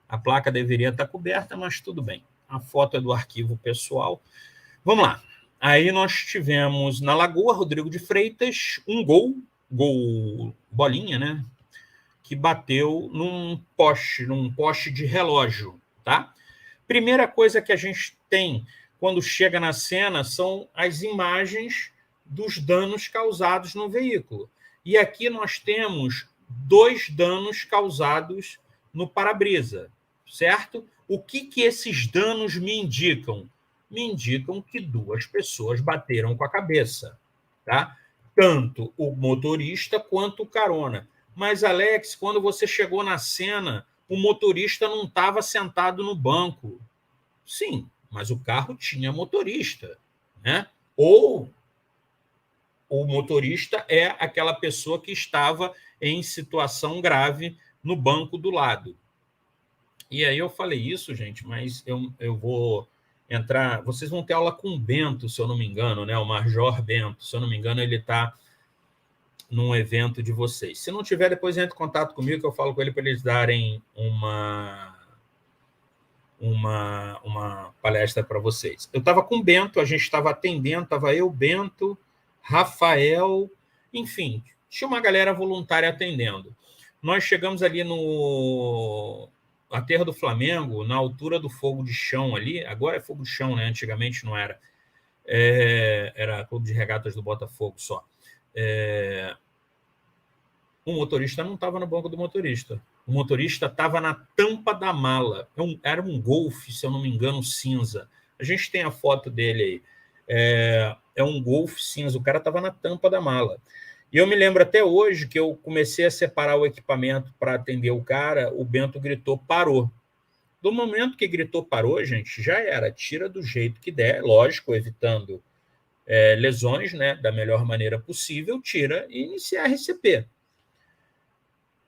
A placa deveria estar coberta, mas tudo bem. A foto é do arquivo pessoal. Vamos lá. Aí nós tivemos na Lagoa Rodrigo de Freitas um gol bolinha, né? Que bateu num poste de relógio, tá? Primeira coisa que a gente tem quando chega na cena são as imagens dos danos causados no veículo. E aqui nós temos 2 danos causados no para-brisa, certo? O que esses danos me indicam? Me indicam que 2 pessoas bateram com a cabeça, tá? Tanto o motorista quanto o carona. Mas, Alex, quando você chegou na cena, o motorista não estava sentado no banco. Sim, mas o carro tinha motorista, né? Ou o motorista é aquela pessoa que estava em situação grave no banco do lado. E aí eu falei isso, gente, mas eu vou entrar... Vocês vão ter aula com o Bento, se eu não me engano, né? O Major Bento. Se eu não me engano, ele está num evento de vocês. Se não tiver, depois entre em contato comigo, que eu falo com ele para eles darem uma palestra para vocês. Eu estava com o Bento, a gente estava atendendo, estava eu, Bento, Rafael, enfim, tinha uma galera voluntária atendendo. Nós chegamos ali no Aterro do Flamengo, na altura do fogo de chão ali, agora é fogo de chão, né? Antigamente não era. Era Clube de Regatas do Botafogo só. O motorista não estava no banco do motorista. O motorista estava na tampa da mala. Era um Golf, se eu não me engano, cinza. A gente tem a foto dele aí. É um Golf cinza. O cara estava na tampa da mala. E eu me lembro até hoje que eu comecei a separar o equipamento para atender o cara, o Bento gritou, parou. Do momento que gritou, parou, gente, já era. Tira do jeito que der, lógico, evitando lesões, né, da melhor maneira possível, tira e inicia a RCP.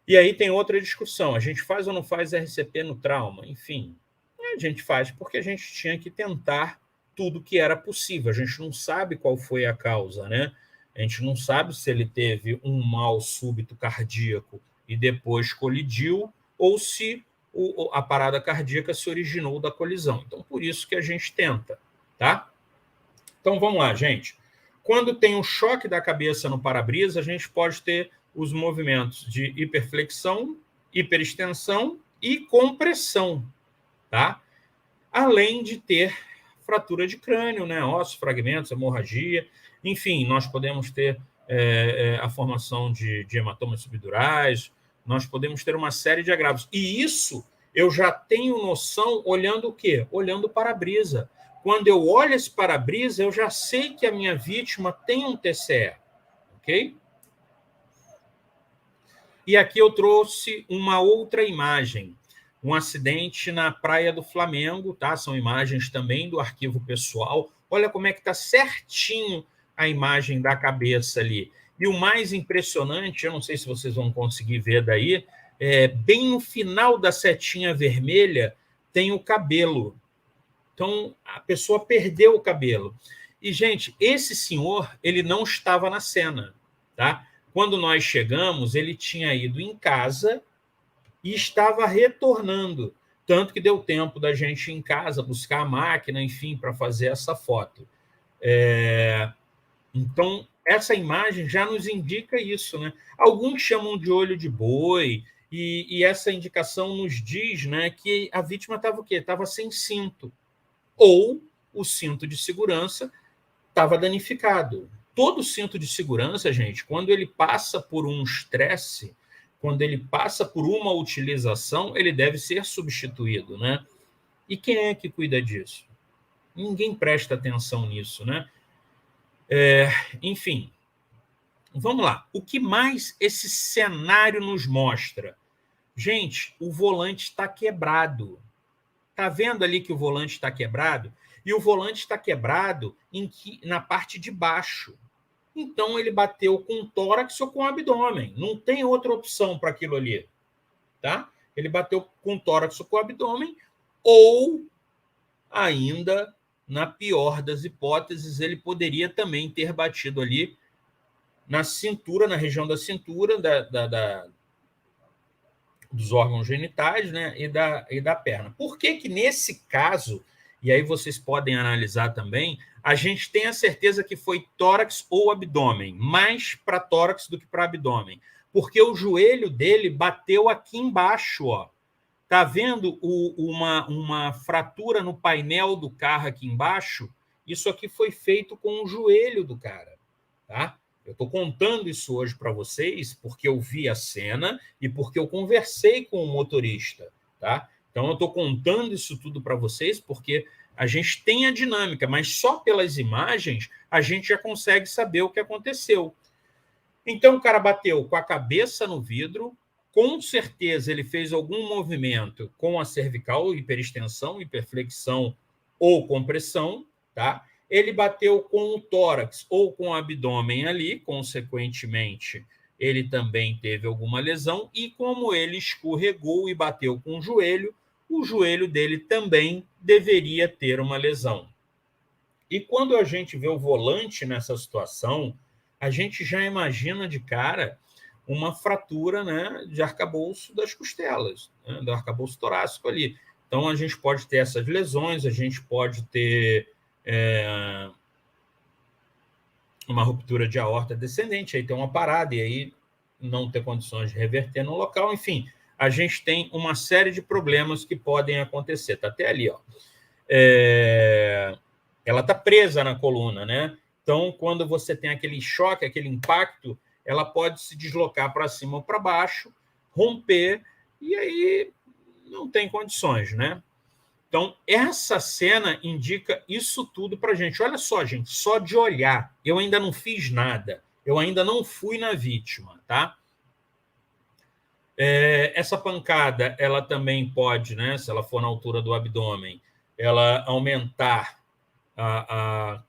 E aí tem outra discussão, a gente faz ou não faz RCP no trauma? Enfim, a gente faz porque a gente tinha que tentar tudo que era possível. A gente não sabe qual foi a causa, né? A gente não sabe se ele teve um mal súbito cardíaco e depois colidiu ou se a parada cardíaca se originou da colisão. Então, por isso que a gente tenta, tá? Então, vamos lá, gente. Quando tem um choque da cabeça no para-brisa, a gente pode ter os movimentos de hiperflexão, hiperextensão e compressão, tá? Além de ter fratura de crânio, né? Ossos, fragmentos, hemorragia. Enfim, nós podemos ter a formação de hematomas subdurais, nós podemos ter uma série de agravos. E isso eu já tenho noção olhando o quê? Olhando o para-brisa. Quando eu olho esse para-brisa, eu já sei que a minha vítima tem um TCE, ok? E aqui eu trouxe uma outra imagem, um acidente na Praia do Flamengo, tá? São imagens também do arquivo pessoal. Olha como é que está certinho a imagem da cabeça ali. E o mais impressionante, eu não sei se vocês vão conseguir ver daí, bem no final da setinha vermelha tem o cabelo. Então, a pessoa perdeu o cabelo. E, gente, esse senhor, ele não estava na cena. tá? Quando nós chegamos, ele tinha ido em casa e estava retornando. Tanto que deu tempo da gente ir em casa buscar a máquina, enfim, para fazer essa foto. Então, essa imagem já nos indica isso, né? Alguns chamam de olho de boi, e essa indicação nos diz, né, que a vítima estava o quê? Estava sem cinto. Ou o cinto de segurança estava danificado. Todo cinto de segurança, gente, quando ele passa por um estresse, quando ele passa por uma utilização, ele deve ser substituído, né? E quem é que cuida disso? Ninguém presta atenção nisso, né? Enfim, vamos lá. O que mais esse cenário nos mostra? Gente, o volante está quebrado. Está vendo ali que o volante está quebrado? E o volante está quebrado na parte de baixo. Então, ele bateu com o tórax ou com o abdômen. Não tem outra opção para aquilo ali. Tá? Ele bateu com o tórax ou com o abdômen, ou ainda, na pior das hipóteses, ele poderia também ter batido ali na cintura, na região da cintura, dos órgãos genitais, né, e da perna. Por que que nesse caso, e aí vocês podem analisar também, a gente tem a certeza que foi tórax ou abdômen, mais para tórax do que para abdômen, porque o joelho dele bateu aqui embaixo, ó. Tá vendo uma fratura no painel do carro aqui embaixo? Isso aqui foi feito com o joelho do cara, tá? Eu estou contando isso hoje para vocês porque eu vi a cena e porque eu conversei com o motorista, tá? Então, eu estou contando isso tudo para vocês porque a gente tem a dinâmica, mas só pelas imagens a gente já consegue saber o que aconteceu. Então, o cara bateu com a cabeça no vidro, com certeza ele fez algum movimento com a cervical, hiperextensão, hiperflexão ou compressão, tá? Ele bateu com o tórax ou com o abdômen ali, consequentemente, ele também teve alguma lesão, e como ele escorregou e bateu com o joelho dele também deveria ter uma lesão. E quando a gente vê o volante nessa situação, a gente já imagina de cara uma fratura, né, de arcabouço das costelas, né, do arcabouço torácico ali. Então, a gente pode ter essas lesões, a gente pode ter uma ruptura de aorta descendente, aí tem uma parada, e aí não ter condições de reverter no local. Enfim, a gente tem uma série de problemas que podem acontecer. Está até ali, ó. Ela está presa na coluna, né? Então, quando você tem aquele choque, aquele impacto, ela pode se deslocar para cima ou para baixo, romper, e aí não tem condições, né? Então, essa cena indica isso tudo para a gente. Olha só, gente, só de olhar, eu ainda não fiz nada, eu ainda não fui na vítima, tá? Essa pancada, ela também pode, né, se ela for na altura do abdômen, ela aumentar a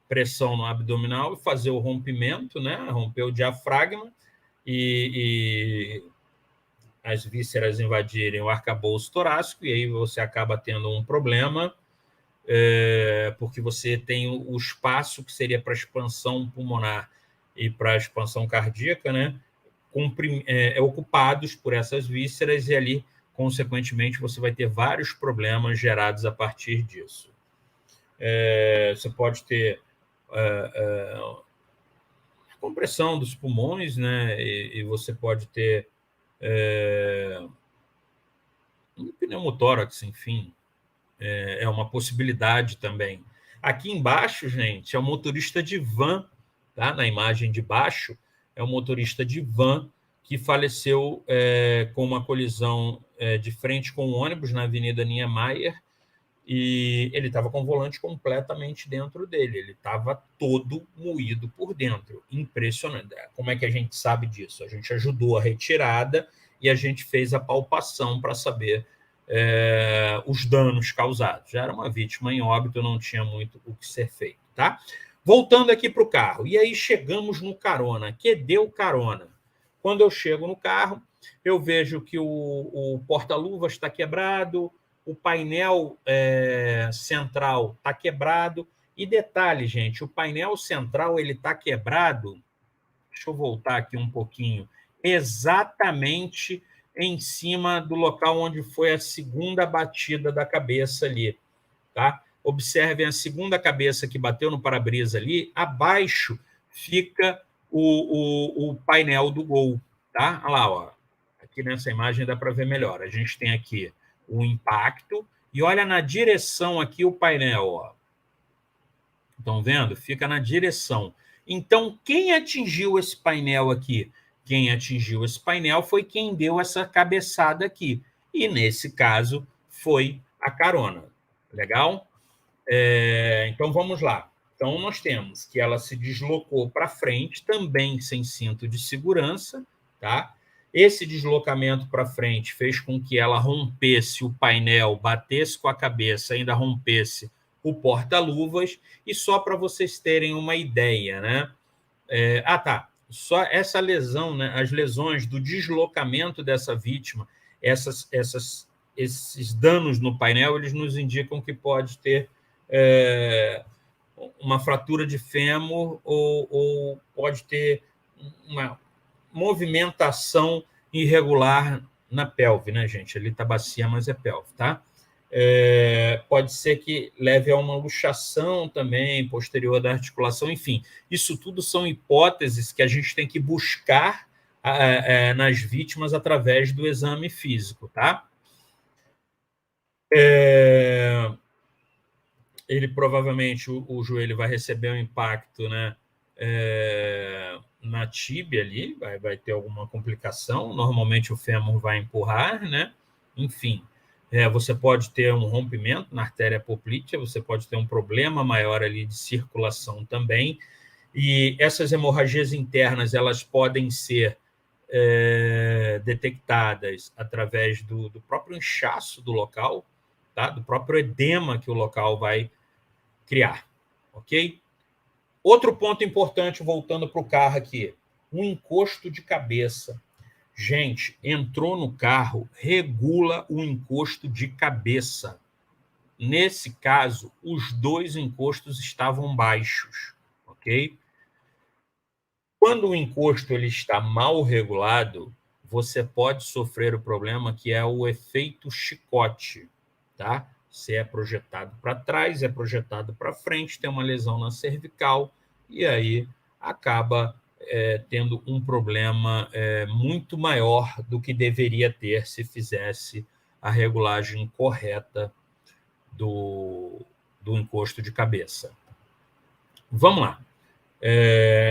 pressão no abdominal e fazer o rompimento, né, romper o diafragma e as vísceras invadirem o arcabouço torácico, e aí você acaba tendo um problema, porque você tem o espaço que seria para expansão pulmonar e para expansão cardíaca, né, ocupados por essas vísceras, e ali, consequentemente, você vai ter vários problemas gerados a partir disso. Você pode ter compressão dos pulmões, né, e você pode ter um pneumotórax, enfim, é uma possibilidade também. Aqui embaixo, gente, é o motorista de van, tá? Na imagem de baixo, é o motorista de van que faleceu com uma colisão de frente com o ônibus na Avenida Niemeyer, e ele estava com o volante completamente dentro dele, ele estava todo moído por dentro. Impressionante. Como é que a gente sabe disso? A gente ajudou a retirada e a gente fez a palpação para saber os danos causados. Já era uma vítima em óbito, não tinha muito o que ser feito, tá? Voltando aqui para o carro, e aí chegamos no carona, que deu carona. Quando eu chego no carro, eu vejo que o porta-luvas está quebrado, o painel central está quebrado. E detalhe, gente, o painel central ele está quebrado deixa eu voltar aqui um pouquinho, exatamente em cima do local onde foi a segunda batida da cabeça ali, tá? Observem a segunda cabeça que bateu no para-brisa ali, abaixo fica o painel do Gol, tá? Olha lá, ó. Aqui nessa imagem dá para ver melhor. A gente tem aqui o impacto e olha na direção aqui o painel, ó. Estão vendo? Fica na direção. Então, quem atingiu esse painel aqui? Quem atingiu esse painel foi quem deu essa cabeçada aqui. E, nesse caso, foi a carona. Legal? Então, vamos lá. Então, nós temos que ela se deslocou para frente, também sem cinto de segurança, tá? Esse deslocamento para frente fez com que ela rompesse o painel, batesse com a cabeça, ainda rompesse o porta-luvas. E só para vocês terem uma ideia, né? Tá. Só essa lesão, né? As lesões do deslocamento dessa vítima, esses danos no painel, eles nos indicam que pode ter uma fratura de fêmur ou pode ter uma movimentação irregular na pelve, né, gente? Ali tá bacia, mas é pelve, tá? Pode ser que leve a uma luxação também posterior da articulação, enfim. Isso tudo são hipóteses que a gente tem que buscar nas vítimas através do exame físico, tá? Ele provavelmente, o joelho vai receber um impacto, né, na tíbia ali, vai ter alguma complicação, normalmente o fêmur vai empurrar, né? Enfim, você pode ter um rompimento na artéria poplítea, você pode ter um problema maior ali de circulação também, e essas hemorragias internas, elas podem ser detectadas através do próprio inchaço do local, tá? Do próprio edema que o local vai criar, ok? Outro ponto importante, voltando para o carro aqui, um encosto de cabeça. Gente, entrou no carro, regula o encosto de cabeça. Nesse caso, os dois encostos estavam baixos, ok? Quando o encosto ele está mal regulado, você pode sofrer o problema que é o efeito chicote, tá? Se é projetado para trás, é projetado para frente, tem uma lesão na cervical, e aí acaba tendo um problema muito maior do que deveria ter se fizesse a regulagem correta do encosto de cabeça. Vamos lá.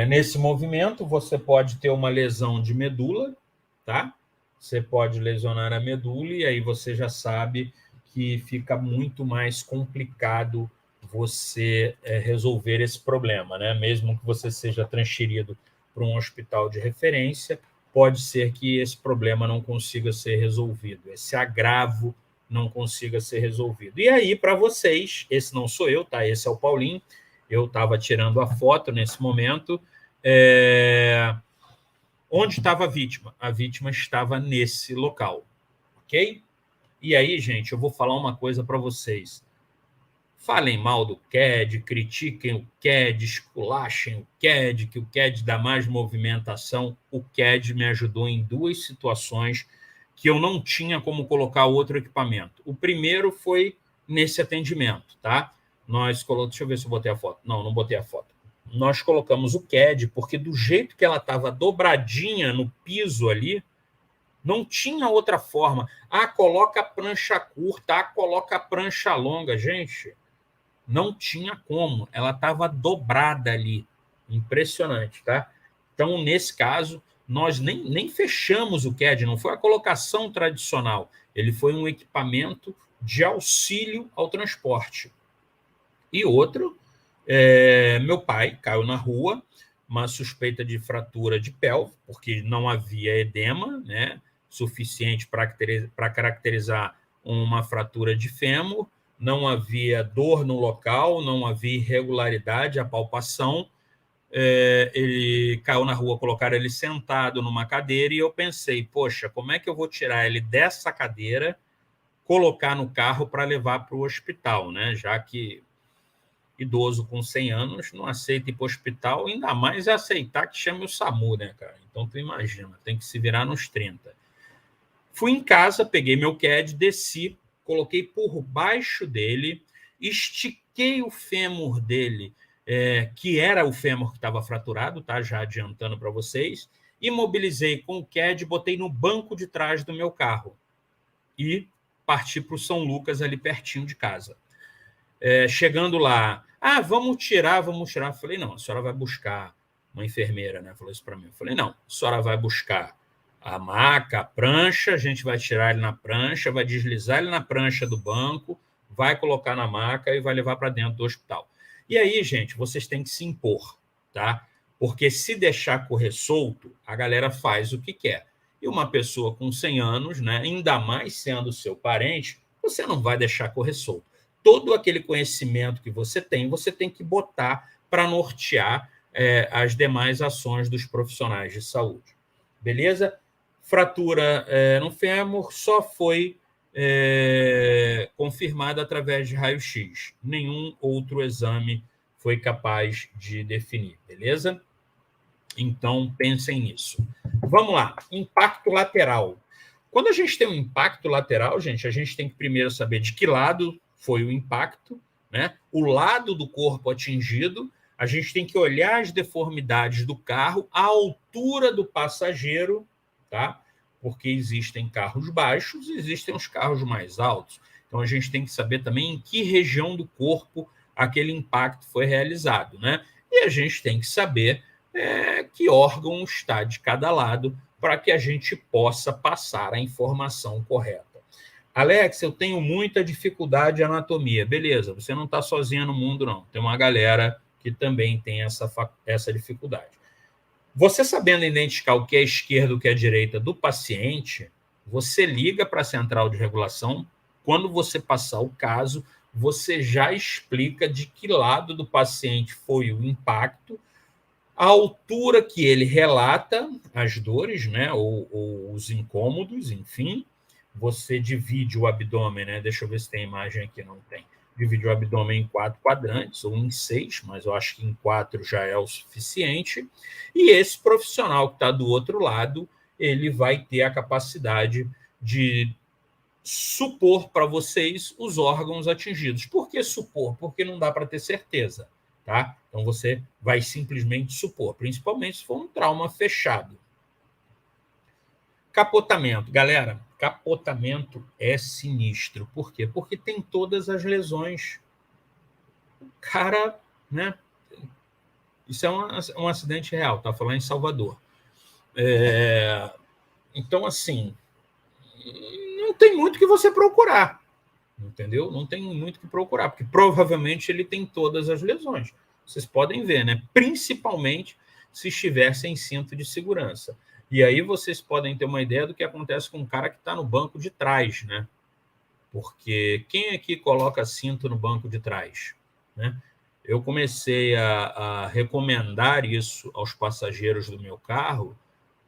Nesse movimento, você pode ter uma lesão de medula, tá? Você pode lesionar a medula e aí você já sabe que fica muito mais complicado você resolver esse problema, né? Mesmo que você seja transferido para um hospital de referência, pode ser que esse problema não consiga ser resolvido, esse agravo não consiga ser resolvido. E aí, para vocês, esse não sou eu, tá? Esse é o Paulinho, eu estava tirando a foto nesse momento. Onde estava a vítima? A vítima estava nesse local, ok? E aí, gente, eu vou falar uma coisa para vocês. Falem mal do CAD, critiquem o CAD, esculachem o CAD, que o CAD dá mais movimentação. O CAD me ajudou em duas situações que eu não tinha como colocar outro equipamento. O primeiro foi nesse atendimento, tá? Deixa eu ver se eu botei a foto. Não botei a foto. Nós colocamos o CAD, porque do jeito que ela estava dobradinha no piso ali, não tinha outra forma. Coloca a prancha curta, coloca a prancha longa. Gente, não tinha como. Ela estava dobrada ali. Impressionante, tá? Então, nesse caso, nós nem fechamos o CAD, não foi a colocação tradicional. Ele foi um equipamento de auxílio ao transporte. E outro, meu pai caiu na rua, uma suspeita de fratura de pelve, porque não havia edema, né, suficiente para caracterizar uma fratura de fêmur, não havia dor no local, não havia irregularidade, a palpação. Ele caiu na rua, colocaram ele sentado numa cadeira e eu pensei, poxa, como é que eu vou tirar ele dessa cadeira, colocar no carro para levar para o hospital, né? Já que idoso com 100 anos não aceita ir para o hospital, ainda mais é aceitar que chame o SAMU, né, cara? Então, tu imagina, tem que se virar nos 30. Fui em casa, peguei meu CAD, desci, coloquei por baixo dele, estiquei o fêmur dele, que era o fêmur que estava fraturado, tá? Já adiantando para vocês, imobilizei com o CAD, botei no banco de trás do meu carro e parti para o São Lucas, ali pertinho de casa. Chegando lá, vamos tirar. Eu falei, não, a senhora vai buscar uma enfermeira, né? Falou isso para mim. Eu falei, não, a senhora vai buscar a maca, a prancha, a gente vai tirar ele na prancha, vai deslizar ele na prancha do banco, vai colocar na maca e vai levar para dentro do hospital. E aí, gente, vocês têm que se impor, tá? Porque se deixar correr solto, a galera faz o que quer. E uma pessoa com 100 anos, né, ainda mais sendo seu parente, você não vai deixar correr solto. Todo aquele conhecimento que você tem que botar para nortear as demais ações dos profissionais de saúde. Beleza? Fratura no fêmur só foi confirmada através de raio-x. Nenhum outro exame foi capaz de definir, beleza? Então, pensem nisso. Vamos lá, impacto lateral. Quando a gente tem um impacto lateral, gente, a gente tem que primeiro saber de que lado foi o impacto, né? O lado do corpo atingido, a gente tem que olhar as deformidades do carro, a altura do passageiro, tá? Porque existem carros baixos e existem os carros mais altos. Então, a gente tem que saber também em que região do corpo aquele impacto foi realizado, né? E a gente tem que saber que órgão está de cada lado para que a gente possa passar a informação correta. Alex, eu tenho muita dificuldade de anatomia. Beleza, você não está sozinha no mundo, não. Tem uma galera que também tem essa dificuldade. Você sabendo identificar o que é esquerda e o que é direita do paciente, você liga para a central de regulação. Quando você passar o caso, você já explica de que lado do paciente foi o impacto, a altura que ele relata as dores, né, ou os incômodos, enfim. Você divide o abdômen, né? Deixa eu ver se tem imagem aqui, não tem. Divide o abdômen em 4 quadrantes, ou em 6, mas eu acho que em 4 já é o suficiente. E esse profissional que está do outro lado, ele vai ter a capacidade de supor para vocês os órgãos atingidos. Por que supor? Porque não dá para ter certeza, tá? Então você vai simplesmente supor, principalmente se for um trauma fechado. Capotamento. Galera, capotamento é sinistro. Por quê? Porque tem todas as lesões. O cara, né? Isso é um acidente real, tá? Falar em Salvador. Então, assim, não tem muito que você procurar, entendeu? Não tem muito que procurar, porque provavelmente ele tem todas as lesões. Vocês podem ver, né? Principalmente se estiver sem cinto de segurança. E aí vocês podem ter uma ideia do que acontece com um cara que está no banco de trás, né? Porque quem aqui coloca cinto no banco de trás, né? Eu comecei a recomendar isso aos passageiros do meu carro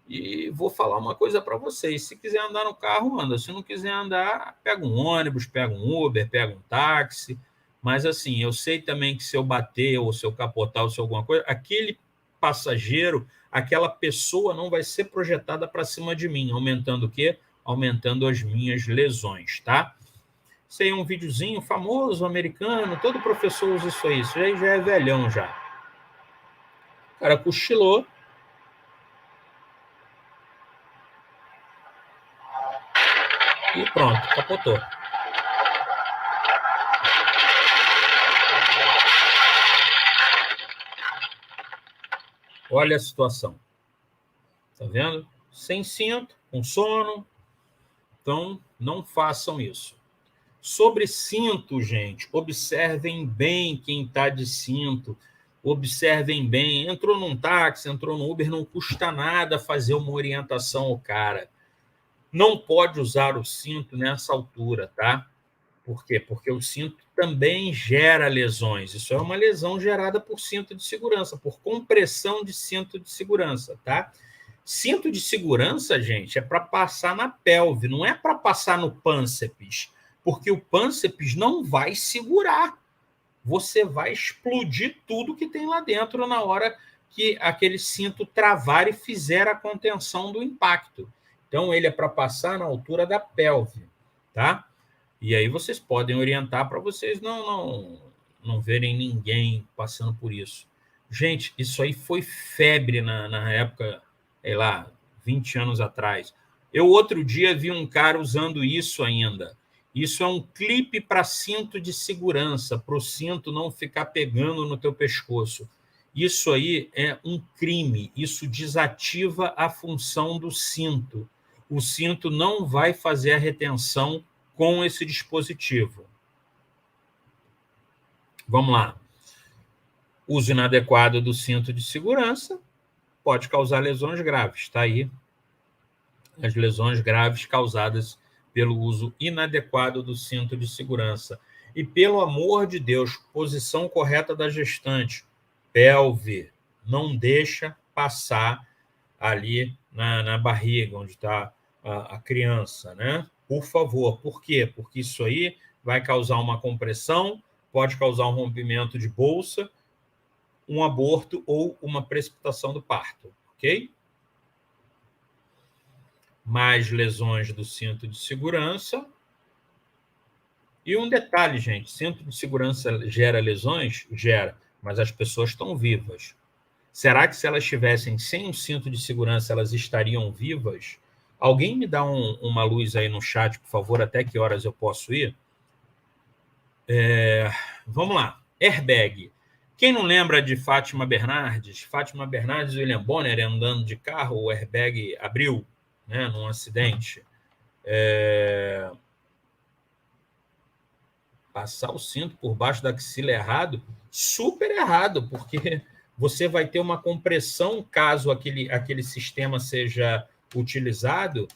e vou falar uma coisa para vocês. Se quiser andar no carro, anda. Se não quiser andar, pega um ônibus, pega um Uber, pega um táxi. Mas, assim, eu sei também que se eu bater ou se eu capotar ou se alguma coisa, aquele passageiro, aquela pessoa não vai ser projetada para cima de mim, aumentando o quê? Aumentando as minhas lesões, tá? Isso aí é um videozinho famoso, americano, todo professor usa isso aí, isso aí já é velhão já. O cara cochilou. E pronto, capotou. Olha a situação. Tá vendo? Sem cinto, com sono. Então, não façam isso. Sobre cinto, gente, observem bem quem está de cinto. Observem bem. Entrou num táxi, entrou no Uber, não custa nada fazer uma orientação ao cara. Não pode usar o cinto nessa altura, tá? Por quê? Porque o cinto também gera lesões. Isso é uma lesão gerada por cinto de segurança, por compressão de cinto de segurança, tá? Cinto de segurança, gente, é para passar na pelve, não é para passar no pânceps, porque o pânceps não vai segurar. você vai explodir tudo que tem lá dentro na hora que aquele cinto travar e fizer a contenção do impacto. Então, ele é para passar na altura da pelve, tá? E aí vocês podem orientar para vocês não verem ninguém passando por isso. Gente, isso aí foi febre na época, sei lá, 20 anos atrás. Eu, outro dia, vi um cara usando isso ainda. Isso é um clipe para cinto de segurança, para o cinto não ficar pegando no teu pescoço. Isso aí é um crime. Isso desativa a função do cinto. O cinto não vai fazer a retenção com esse dispositivo. Vamos lá. Uso inadequado do cinto de segurança pode causar lesões graves. Está aí as lesões graves causadas pelo uso inadequado do cinto de segurança. E, pelo amor de Deus, posição correta da gestante. Pelve. Não deixa passar ali na barriga, onde está a criança, né? Por favor. Por quê? Porque isso aí vai causar uma compressão, pode causar um rompimento de bolsa, um aborto ou uma precipitação do parto, ok? Mais lesões do cinto de segurança. E um detalhe, gente, cinto de segurança gera lesões? Gera, mas as pessoas estão vivas. Será que se elas estivessem sem um cinto de segurança, elas estariam vivas? Alguém me dá uma luz aí no chat, por favor, até que horas eu posso ir? Vamos lá. Airbag. Quem não lembra de Fátima Bernardes? Fátima Bernardes e William Bonner andando de carro, o airbag abriu, né, num acidente. Passar o cinto por baixo da axila errado, super errado, porque você vai ter uma compressão caso aquele sistema seja utilizado,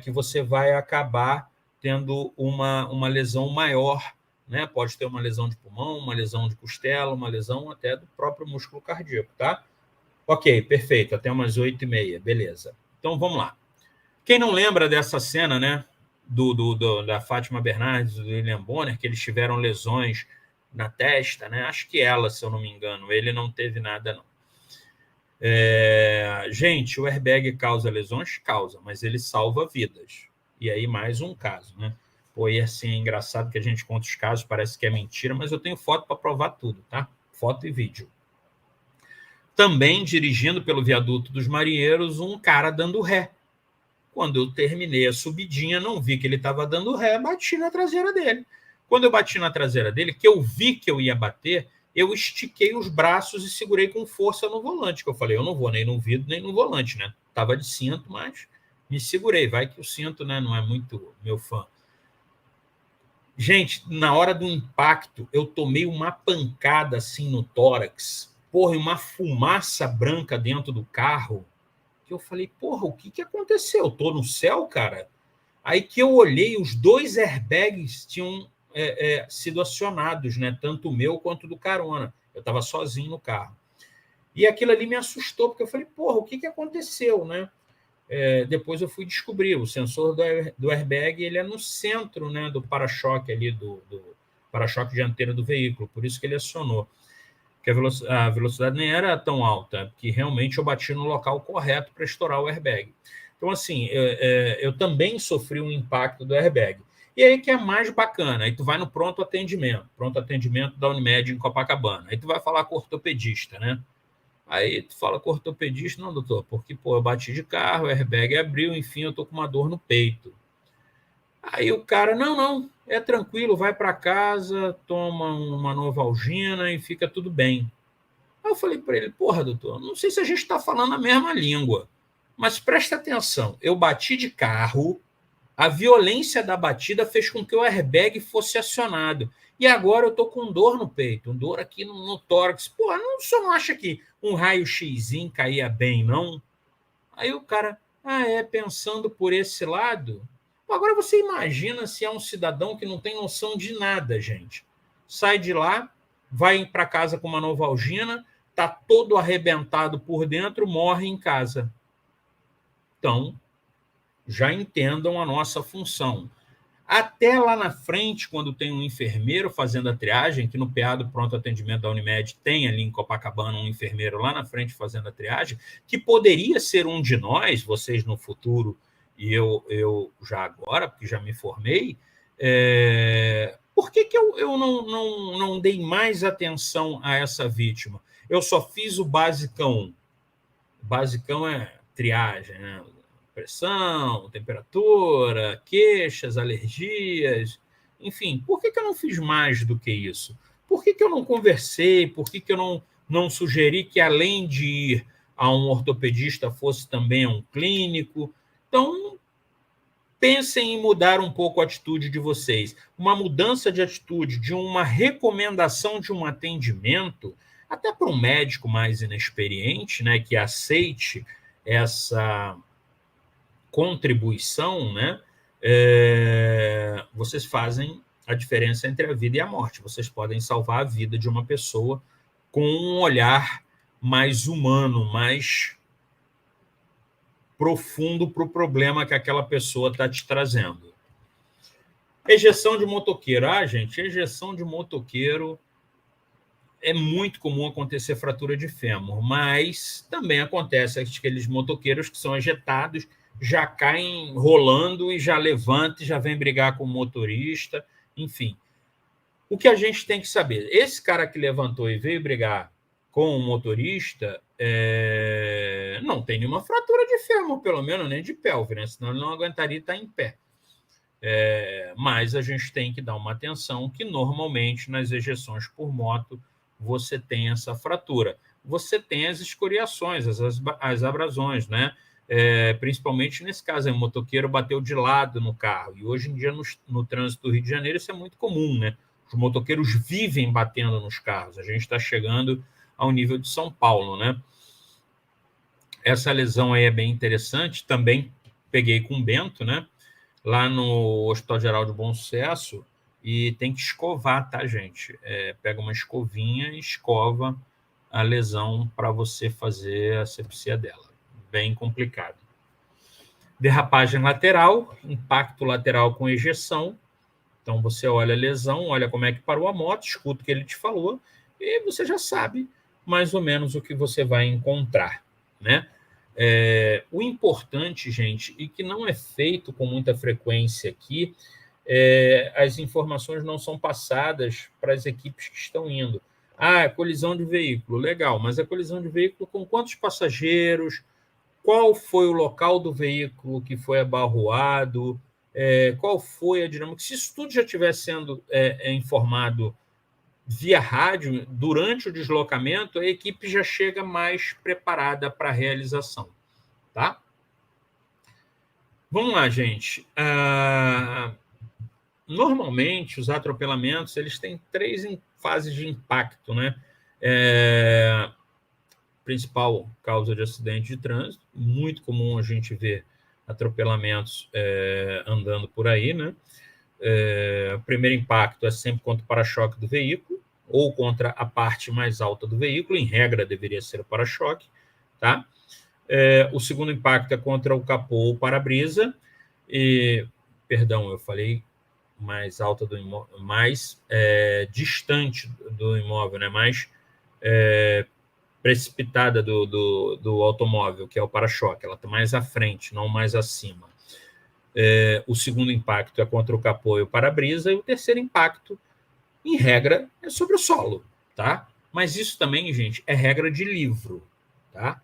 que você vai acabar tendo uma lesão maior, né? Pode ter uma lesão de pulmão, uma lesão de costela, uma lesão até do próprio músculo cardíaco, tá? Ok, perfeito, até umas 8h30, beleza. Então, vamos lá. Quem não lembra dessa cena, né, da Fátima Bernardes e do William Bonner, que eles tiveram lesões na testa, né? Acho que ela, se eu não me engano, ele não teve nada, não. Gente, o airbag causa lesões? Causa, mas ele salva vidas. E aí, mais um caso, né? Pô, e assim, é engraçado que a gente conta os casos, parece que é mentira, mas eu tenho foto para provar tudo, tá? Foto e vídeo. Também, dirigindo pelo viaduto dos Marinheiros, um cara dando ré. Quando eu terminei a subidinha, não vi que ele estava dando ré, bati na traseira dele. Quando eu bati na traseira dele, que eu vi que eu ia bater, eu estiquei os braços e segurei com força no volante, que eu falei, eu não vou nem no vidro, nem no volante, né? Tava de cinto, mas me segurei. Vai que o cinto, né, não é muito meu fã. Gente, na hora do impacto, eu tomei uma pancada assim no tórax, porra, e uma fumaça branca dentro do carro, que eu falei, porra, o que aconteceu? Eu tô no céu, cara? Aí que eu olhei, os 2 airbags tinham sido acionados, né? Tanto o meu quanto do carona. Eu estava sozinho no carro. E aquilo ali me assustou, porque eu falei, porra, o que aconteceu, né? Depois eu fui descobrir, o sensor do airbag, ele é no centro, né, do para-choque ali, do para-choque dianteiro do veículo, por isso que ele acionou. Porque a velocidade nem era tão alta, que realmente eu bati no local correto para estourar o airbag. Então, assim, eu também sofri um impacto do airbag. E aí que é mais bacana, aí tu vai no pronto atendimento da Unimed em Copacabana, aí tu vai falar com o ortopedista, né? Aí tu fala com o ortopedista, não, doutor, porque, pô, eu bati de carro, o airbag abriu, enfim, eu tô com uma dor no peito. Aí o cara, não, é tranquilo, vai para casa, toma uma Novalgina e fica tudo bem. Aí eu falei para ele, porra, doutor, não sei se a gente está falando a mesma língua, mas presta atenção, eu bati de carro, a violência da batida fez com que o airbag fosse acionado. E agora eu tô com dor no peito, dor aqui no tórax. Porra, o senhor não acha que um raio-x caía bem, não? Aí o cara, pensando por esse lado. Agora você imagina se é um cidadão que não tem noção de nada, gente. Sai de lá, vai para casa com uma Novalgina, tá todo arrebentado por dentro, morre em casa. Então, já entendam a nossa função. até lá na frente, quando tem um enfermeiro fazendo a triagem, que no PA do pronto atendimento da Unimed tem ali em Copacabana um enfermeiro lá na frente fazendo a triagem, que poderia ser um de nós, vocês no futuro e eu já agora, porque já me formei, por que eu não dei mais atenção a essa vítima? Eu só fiz o basicão. O basicão é triagem, né? Pressão, temperatura, queixas, alergias, enfim. Por que eu não fiz mais do que isso? Por que eu não conversei? Por que eu não sugeri que, além de ir a um ortopedista, fosse também a um clínico? Então, pensem em mudar um pouco a atitude de vocês. Uma mudança de atitude, de uma recomendação de um atendimento, até para um médico mais inexperiente, né, que aceite essa contribuição, né, vocês fazem a diferença entre a vida e a morte. Vocês podem salvar a vida de uma pessoa com um olhar mais humano, mais profundo para o problema que aquela pessoa está te trazendo. Ejeção de motoqueiro. Gente, ejeção de motoqueiro é muito comum acontecer fratura de fêmur, mas também acontece aqueles motoqueiros que são ejetados, já caem rolando e já levantam e já vem brigar com o motorista, enfim. O que a gente tem que saber? Esse cara que levantou e veio brigar com o motorista não tem nenhuma fratura de fêmur, pelo menos nem de pelve, né? Senão ele não aguentaria estar em pé. Mas a gente tem que dar uma atenção que normalmente nas ejeções por moto você tem essa fratura. Você tem as escoriações, as abrasões, né? Principalmente nesse caso, o motoqueiro bateu de lado no carro. E hoje em dia, no trânsito do Rio de Janeiro, isso é muito comum, né? Os motoqueiros vivem batendo nos carros. A gente está chegando ao nível de São Paulo, né? Essa lesão aí é bem interessante. Também peguei com o Bento, né? Lá no Hospital Geral de Bom Sucesso, e tem que escovar, tá, gente? Pega uma escovinha e escova a lesão para você fazer a asepsia dela. Bem complicado. Derrapagem lateral, impacto lateral com ejeção. Então, você olha a lesão, olha como é que parou a moto, escuta o que ele te falou, e você já sabe mais ou menos o que você vai encontrar, né? O importante, gente, e que não é feito com muita frequência aqui, as informações não são passadas para as equipes que estão indo. Colisão de veículo, legal, mas a colisão de veículo com quantos passageiros? Qual foi o local do veículo que foi abarroado? Qual foi a dinâmica? Se isso tudo já estiver sendo informado via rádio, durante o deslocamento, a equipe já chega mais preparada para a realização, tá? Vamos lá, gente. Normalmente, os atropelamentos eles têm 3 fases de impacto, né? Principal causa de acidente de trânsito, muito comum a gente ver atropelamentos andando por aí, né? O primeiro impacto é sempre contra o para-choque do veículo ou contra a parte mais alta do veículo, em regra deveria ser o para-choque, tá? O segundo impacto é contra o capô ou para-brisa, eu falei mais alta do imóvel, mais distante do imóvel, né? Mais precipitada do automóvel, que é o para-choque, ela está mais à frente, não mais acima. O segundo impacto é contra o capô e o para-brisa, e o terceiro impacto, em regra, é sobre o solo, tá? Mas isso também, gente, é regra de livro, tá?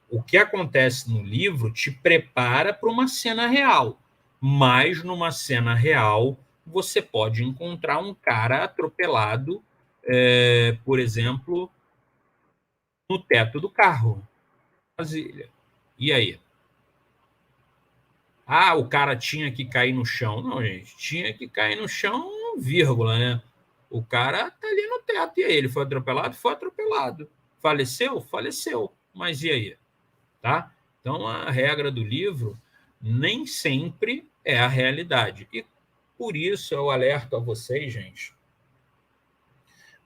O que acontece no livro te prepara para uma cena real, mas numa cena real você pode encontrar um cara atropelado, por exemplo, no teto do carro. Brasília. E aí? O cara tinha que cair no chão. Não, gente, tinha que cair no chão, vírgula, né? O cara tá ali no teto. E aí, ele foi atropelado? Foi atropelado. Faleceu? Faleceu. Mas e aí? Tá? Então, a regra do livro nem sempre é a realidade. E por isso eu alerto a vocês, gente,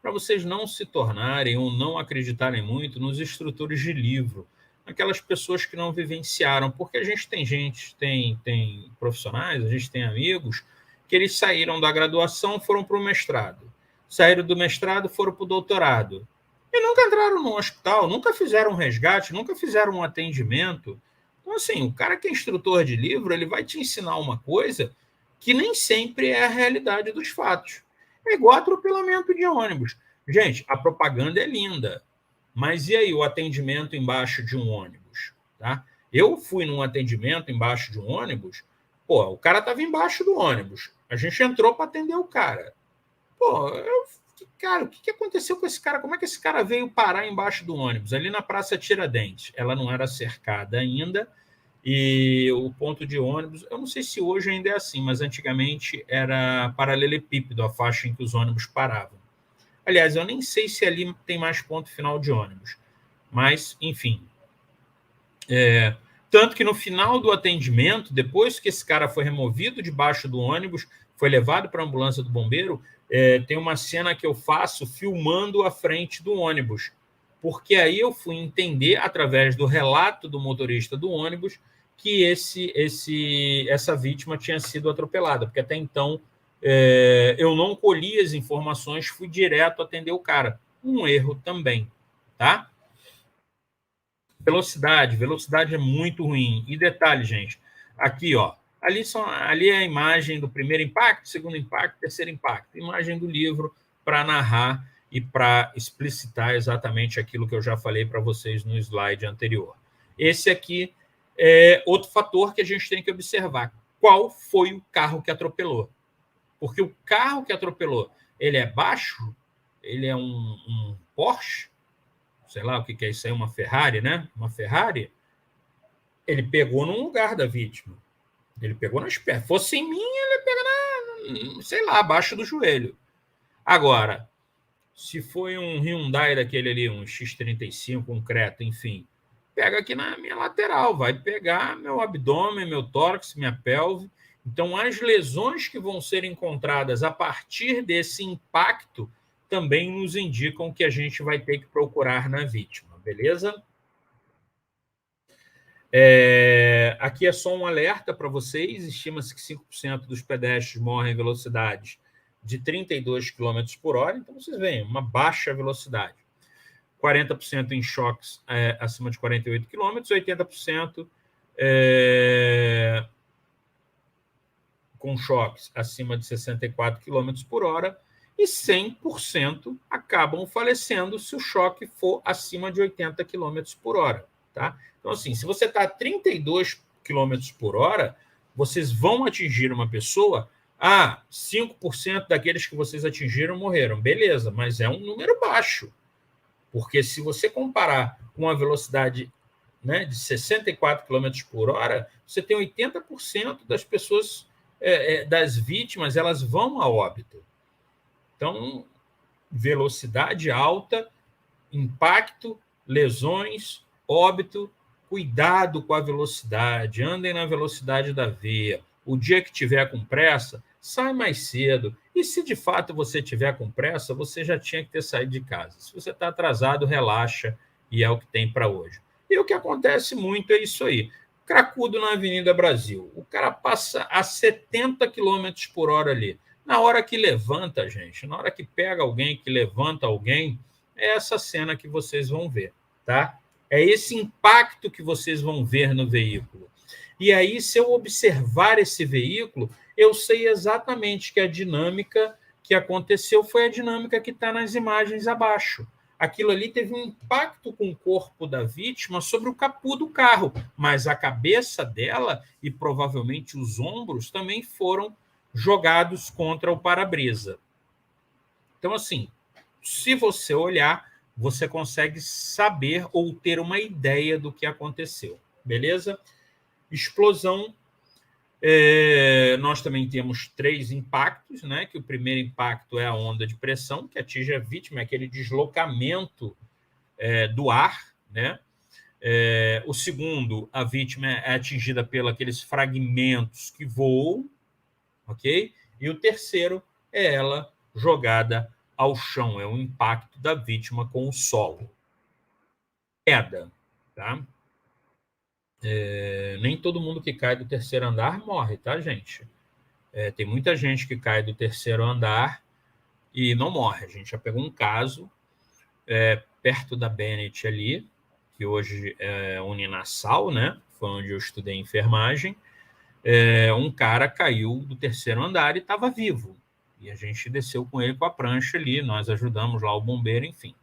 para vocês não se tornarem ou não acreditarem muito nos instrutores de livro, aquelas pessoas que não vivenciaram, porque a gente tem profissionais, a gente tem amigos que eles saíram da graduação, foram para o mestrado. Saíram do mestrado, foram para o doutorado. E nunca entraram no hospital, nunca fizeram um resgate, nunca fizeram um atendimento. Então, assim, o cara que é instrutor de livro, ele vai te ensinar uma coisa que nem sempre é a realidade dos fatos. É igual atropelamento de ônibus. Gente, a propaganda é linda, mas e aí o atendimento embaixo de um ônibus? Tá? Eu fui num atendimento embaixo de um ônibus, pô, o cara estava embaixo do ônibus, a gente entrou para atender o cara. Pô, cara, o que aconteceu com esse cara? Como é que esse cara veio parar embaixo do ônibus? Ali na Praça Tiradentes. Ela não era cercada ainda, e o ponto de ônibus, eu não sei se hoje ainda é assim, mas antigamente era paralelepípedo a faixa em que os ônibus paravam. Aliás, eu nem sei se ali tem mais ponto final de ônibus, mas, enfim. Tanto que no final do atendimento, depois que esse cara foi removido debaixo do ônibus, foi levado para a ambulância do bombeiro, tem uma cena que eu faço filmando a frente do ônibus, porque aí eu fui entender, através do relato do motorista do ônibus, que essa vítima tinha sido atropelada, porque até então eu não colhi as informações, fui direto atender o cara. Um erro também, tá? Velocidade é muito ruim. E detalhe, gente, aqui, ó, ali é a imagem do primeiro impacto, segundo impacto, terceiro impacto, imagem do livro para narrar e para explicitar exatamente aquilo que eu já falei para vocês no slide anterior. Esse aqui é outro fator que a gente tem que observar. Qual foi o carro que atropelou? Porque o carro que atropelou, ele é baixo? Ele é um Porsche? Sei lá o que é isso aí, uma Ferrari, né? Uma Ferrari. Ele pegou num lugar da vítima. Ele pegou nas pernas. Fosse em mim, ele pega sei lá, abaixo do joelho. Agora, se foi um Hyundai daquele ali, um X35, um Creta, enfim, pega aqui na minha lateral, vai pegar meu abdômen, meu tórax, minha pelve. Então, as lesões que vão ser encontradas a partir desse impacto também nos indicam que a gente vai ter que procurar na vítima, beleza? Aqui é só um alerta para vocês. Estima-se que 5% dos pedestres morrem em velocidades de 32 km por hora. Então, vocês veem, uma baixa velocidade. 40% em choques acima de 48 km, 80% com choques acima de 64 km por hora e 100% acabam falecendo se o choque for acima de 80 km por hora. Tá? Então, assim, se você está a 32 km por hora, vocês vão atingir uma pessoa, 5% daqueles que vocês atingiram morreram. Beleza, mas é um número baixo. Porque se você comparar com a velocidade, né, de 64 km por hora, você tem 80% das pessoas, das vítimas, elas vão a óbito. Então, velocidade alta, impacto, lesões, óbito, cuidado com a velocidade, andem na velocidade da via. O dia que tiver com pressa, sai mais cedo. E se de fato você tiver com pressa, você já tinha que ter saído de casa. Se você está atrasado, relaxa, e é o que tem para hoje. E o que acontece muito é isso aí. Cracudo na Avenida Brasil. O cara passa a 70 km por hora ali. Na hora que levanta, gente, na hora que pega alguém, que levanta alguém, é essa cena que vocês vão ver, tá? É esse impacto que vocês vão ver no veículo. E aí, se eu observar esse veículo, eu sei exatamente que a dinâmica que aconteceu foi a dinâmica que está nas imagens abaixo. Aquilo ali teve um impacto com o corpo da vítima sobre o capô do carro, mas a cabeça dela e provavelmente os ombros também foram jogados contra o para-brisa. Então, assim, se você olhar, você consegue saber ou ter uma ideia do que aconteceu, beleza? Explosão. Nós também temos 3 impactos, né? Que o primeiro impacto é a onda de pressão, que atinge a vítima, aquele deslocamento do ar, né? O segundo, a vítima é atingida pelos aqueles fragmentos que voam, ok? E o terceiro é ela jogada ao chão, é o impacto da vítima com o solo. Queda, tá? Nem todo mundo que cai do terceiro andar morre, tá, gente? Tem muita gente que cai do terceiro andar e não morre. A gente já pegou um caso perto da Bennett ali, que hoje é Uninassal, né? Foi onde eu estudei enfermagem. Um cara caiu do terceiro andar e estava vivo. E a gente desceu com ele com a prancha ali, nós ajudamos lá o bombeiro, enfim.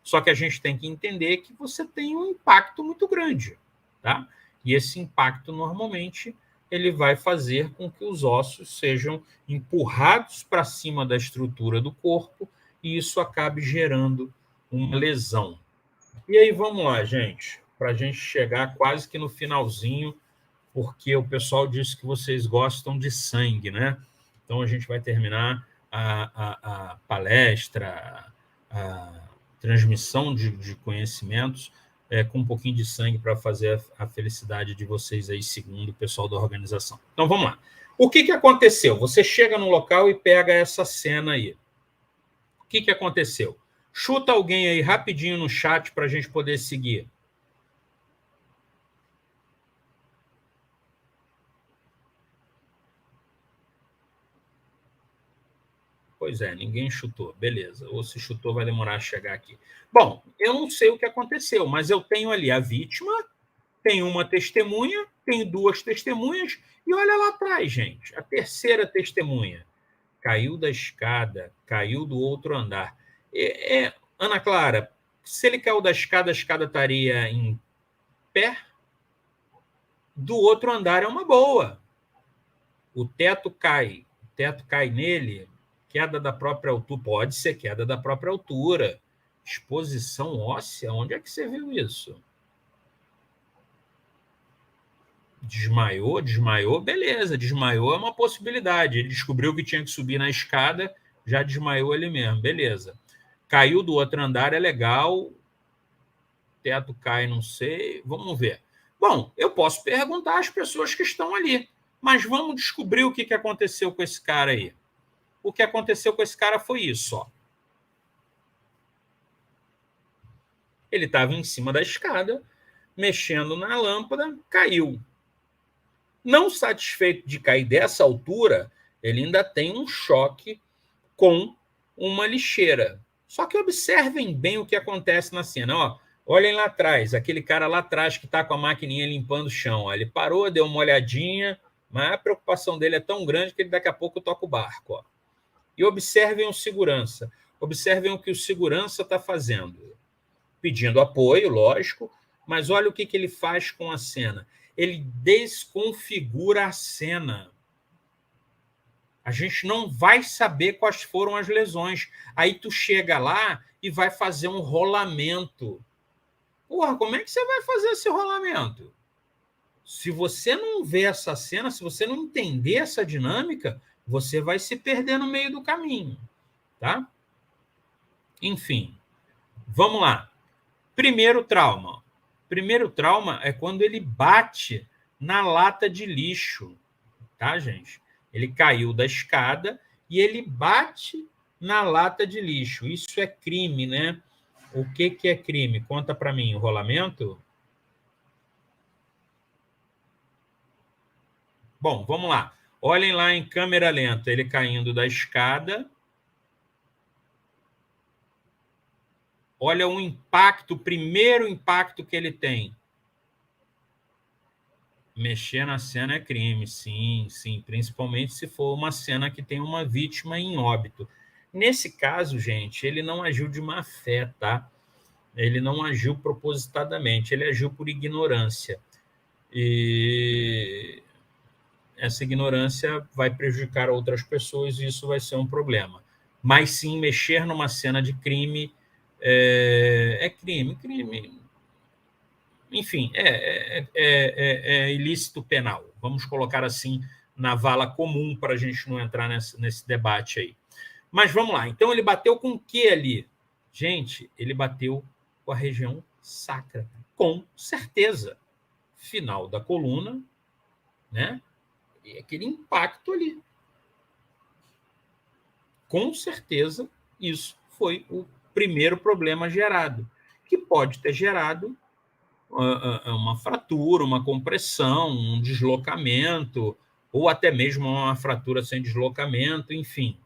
Só que a gente tem que entender que você tem um impacto muito grande, tá? E esse impacto, normalmente, ele vai fazer com que os ossos sejam empurrados para cima da estrutura do corpo e isso acabe gerando uma lesão. E aí, vamos lá, gente, para a gente chegar quase que no finalzinho, porque o pessoal disse que vocês gostam de sangue, né? Então, a gente vai terminar a palestra, a transmissão de conhecimentos com um pouquinho de sangue para fazer a felicidade de vocês aí, segundo o pessoal da organização. Então, vamos lá. O que aconteceu? Você chega no local e pega essa cena aí. O que aconteceu? Chuta alguém aí rapidinho no chat para a gente poder seguir. Pois é, ninguém chutou. Beleza. Ou se chutou, vai demorar a chegar aqui. Bom, eu não sei o que aconteceu, mas eu tenho ali a vítima, tenho uma testemunha, tenho duas testemunhas, e olha lá atrás, gente. A terceira testemunha caiu da escada, caiu do outro andar. Ana Clara, se ele caiu da escada, a escada estaria em pé? Do outro andar é uma boa. O teto cai nele, queda da própria altura, pode ser queda da própria altura. Exposição óssea, onde é que você viu isso? Desmaiou, beleza, desmaiou é uma possibilidade. Ele descobriu que tinha que subir na escada, já desmaiou ele mesmo, beleza. Caiu do outro andar, é legal. Teto cai, não sei, vamos ver. Bom, eu posso perguntar às pessoas que estão ali, mas vamos descobrir o que aconteceu com esse cara aí. O que aconteceu com esse cara foi isso, ó. Ele estava em cima da escada, mexendo na lâmpada, caiu. Não satisfeito de cair dessa altura, ele ainda tem um choque com uma lixeira. Só que observem bem o que acontece na cena. Ó, olhem lá atrás, aquele cara lá atrás que está com a maquininha limpando o chão. Ó, ele parou, deu uma olhadinha, mas a preocupação dele é tão grande que ele daqui a pouco toca o barco. Ó. E observem o segurança. Observem o que o segurança está fazendo. Pedindo apoio, lógico, mas olha o que ele faz com a cena. Ele desconfigura a cena. A gente não vai saber quais foram as lesões. Aí tu chega lá e vai fazer um rolamento. Porra, como é que você vai fazer esse rolamento? Se você não vê essa cena, se você não entender essa dinâmica, você vai se perder no meio do caminho, tá? Enfim, vamos lá. Primeiro trauma. Primeiro trauma é quando ele bate na lata de lixo, tá, gente? Ele caiu da escada e ele bate na lata de lixo. Isso é crime, né? O que é crime? Conta para mim. Rolamento? Bom, vamos lá. Olhem lá em câmera lenta. Ele caindo da escada. Olha o impacto, o primeiro impacto que ele tem. Mexer na cena é crime, sim, principalmente se for uma cena que tem uma vítima em óbito. Nesse caso, gente, ele não agiu de má fé, tá? Ele não agiu propositadamente, ele agiu por ignorância. E essa ignorância vai prejudicar outras pessoas e isso vai ser um problema. Mas sim, mexer numa cena de crime é crime. Enfim, é ilícito penal. Vamos colocar assim na vala comum para a gente não entrar nesse debate aí. Mas vamos lá. Então, ele bateu com o que ali? Gente, ele bateu com a região sacra. Com certeza. Final da coluna, né? E aquele impacto ali. Com certeza, isso foi o primeiro problema gerado, que pode ter gerado uma fratura, uma compressão, um deslocamento, ou até mesmo uma fratura sem deslocamento, enfim.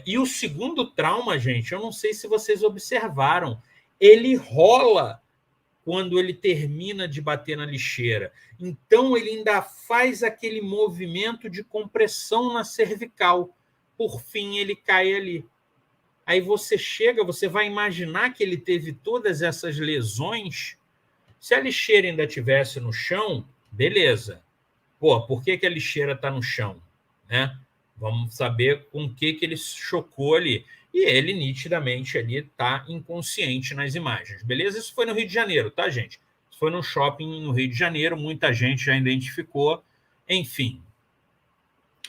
E o segundo trauma, gente, eu não sei se vocês observaram, ele rola quando ele termina de bater na lixeira. Então, ele ainda faz aquele movimento de compressão na cervical. Por fim, ele cai ali. Aí você vai imaginar que ele teve todas essas lesões. Se a lixeira ainda estivesse no chão, beleza. Pô, por que a lixeira está no chão? Né? Vamos saber com o que ele chocou ali. E ele, nitidamente, ali está inconsciente nas imagens. Beleza? Isso foi no Rio de Janeiro, tá, gente? Isso foi no shopping no Rio de Janeiro, muita gente já identificou. Enfim,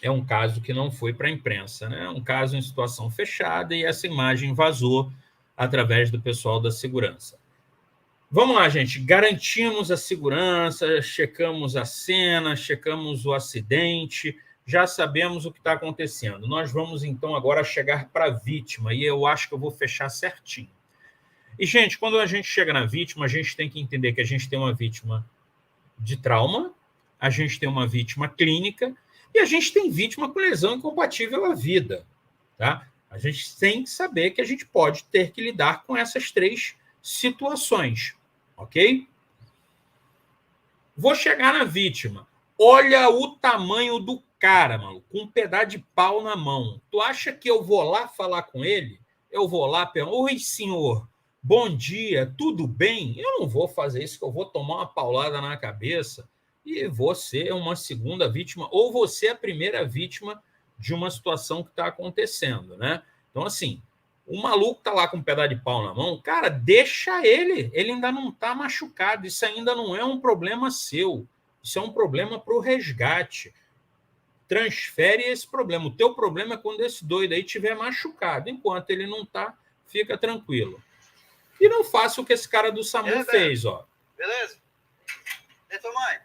é um caso que não foi para a imprensa, né? Um caso em situação fechada e essa imagem vazou através do pessoal da segurança. Vamos lá, gente. Garantimos a segurança, checamos a cena, checamos o acidente, já sabemos o que está acontecendo. Nós vamos, então, agora chegar para a vítima, e eu acho que eu vou fechar certinho. E, gente, quando a gente chega na vítima, a gente tem que entender que a gente tem uma vítima de trauma, a gente tem uma vítima clínica e a gente tem vítima com lesão incompatível à vida. Tá? A gente tem que saber que a gente pode ter que lidar com essas três situações. Ok? Vou chegar na vítima. Olha o tamanho do cara, mano, com um pedaço de pau na mão. Tu acha que eu vou lá falar com ele? Eu vou lá perguntar: oi, senhor, bom dia, tudo bem? Eu não vou fazer isso, que eu vou tomar uma paulada na cabeça e vou ser uma segunda vítima, ou vou ser a primeira vítima de uma situação que está acontecendo, né? Então, assim, o maluco tá lá com um pedaço de pau na mão, cara, deixa ele ainda não está machucado, isso ainda não é um problema seu, isso é um problema para o resgate. Transfere esse problema. O teu problema é quando esse doido aí estiver machucado. Enquanto ele não está, fica tranquilo. E não faça o que esse cara do SAMU fez, ó.
Beleza? E tua mãe?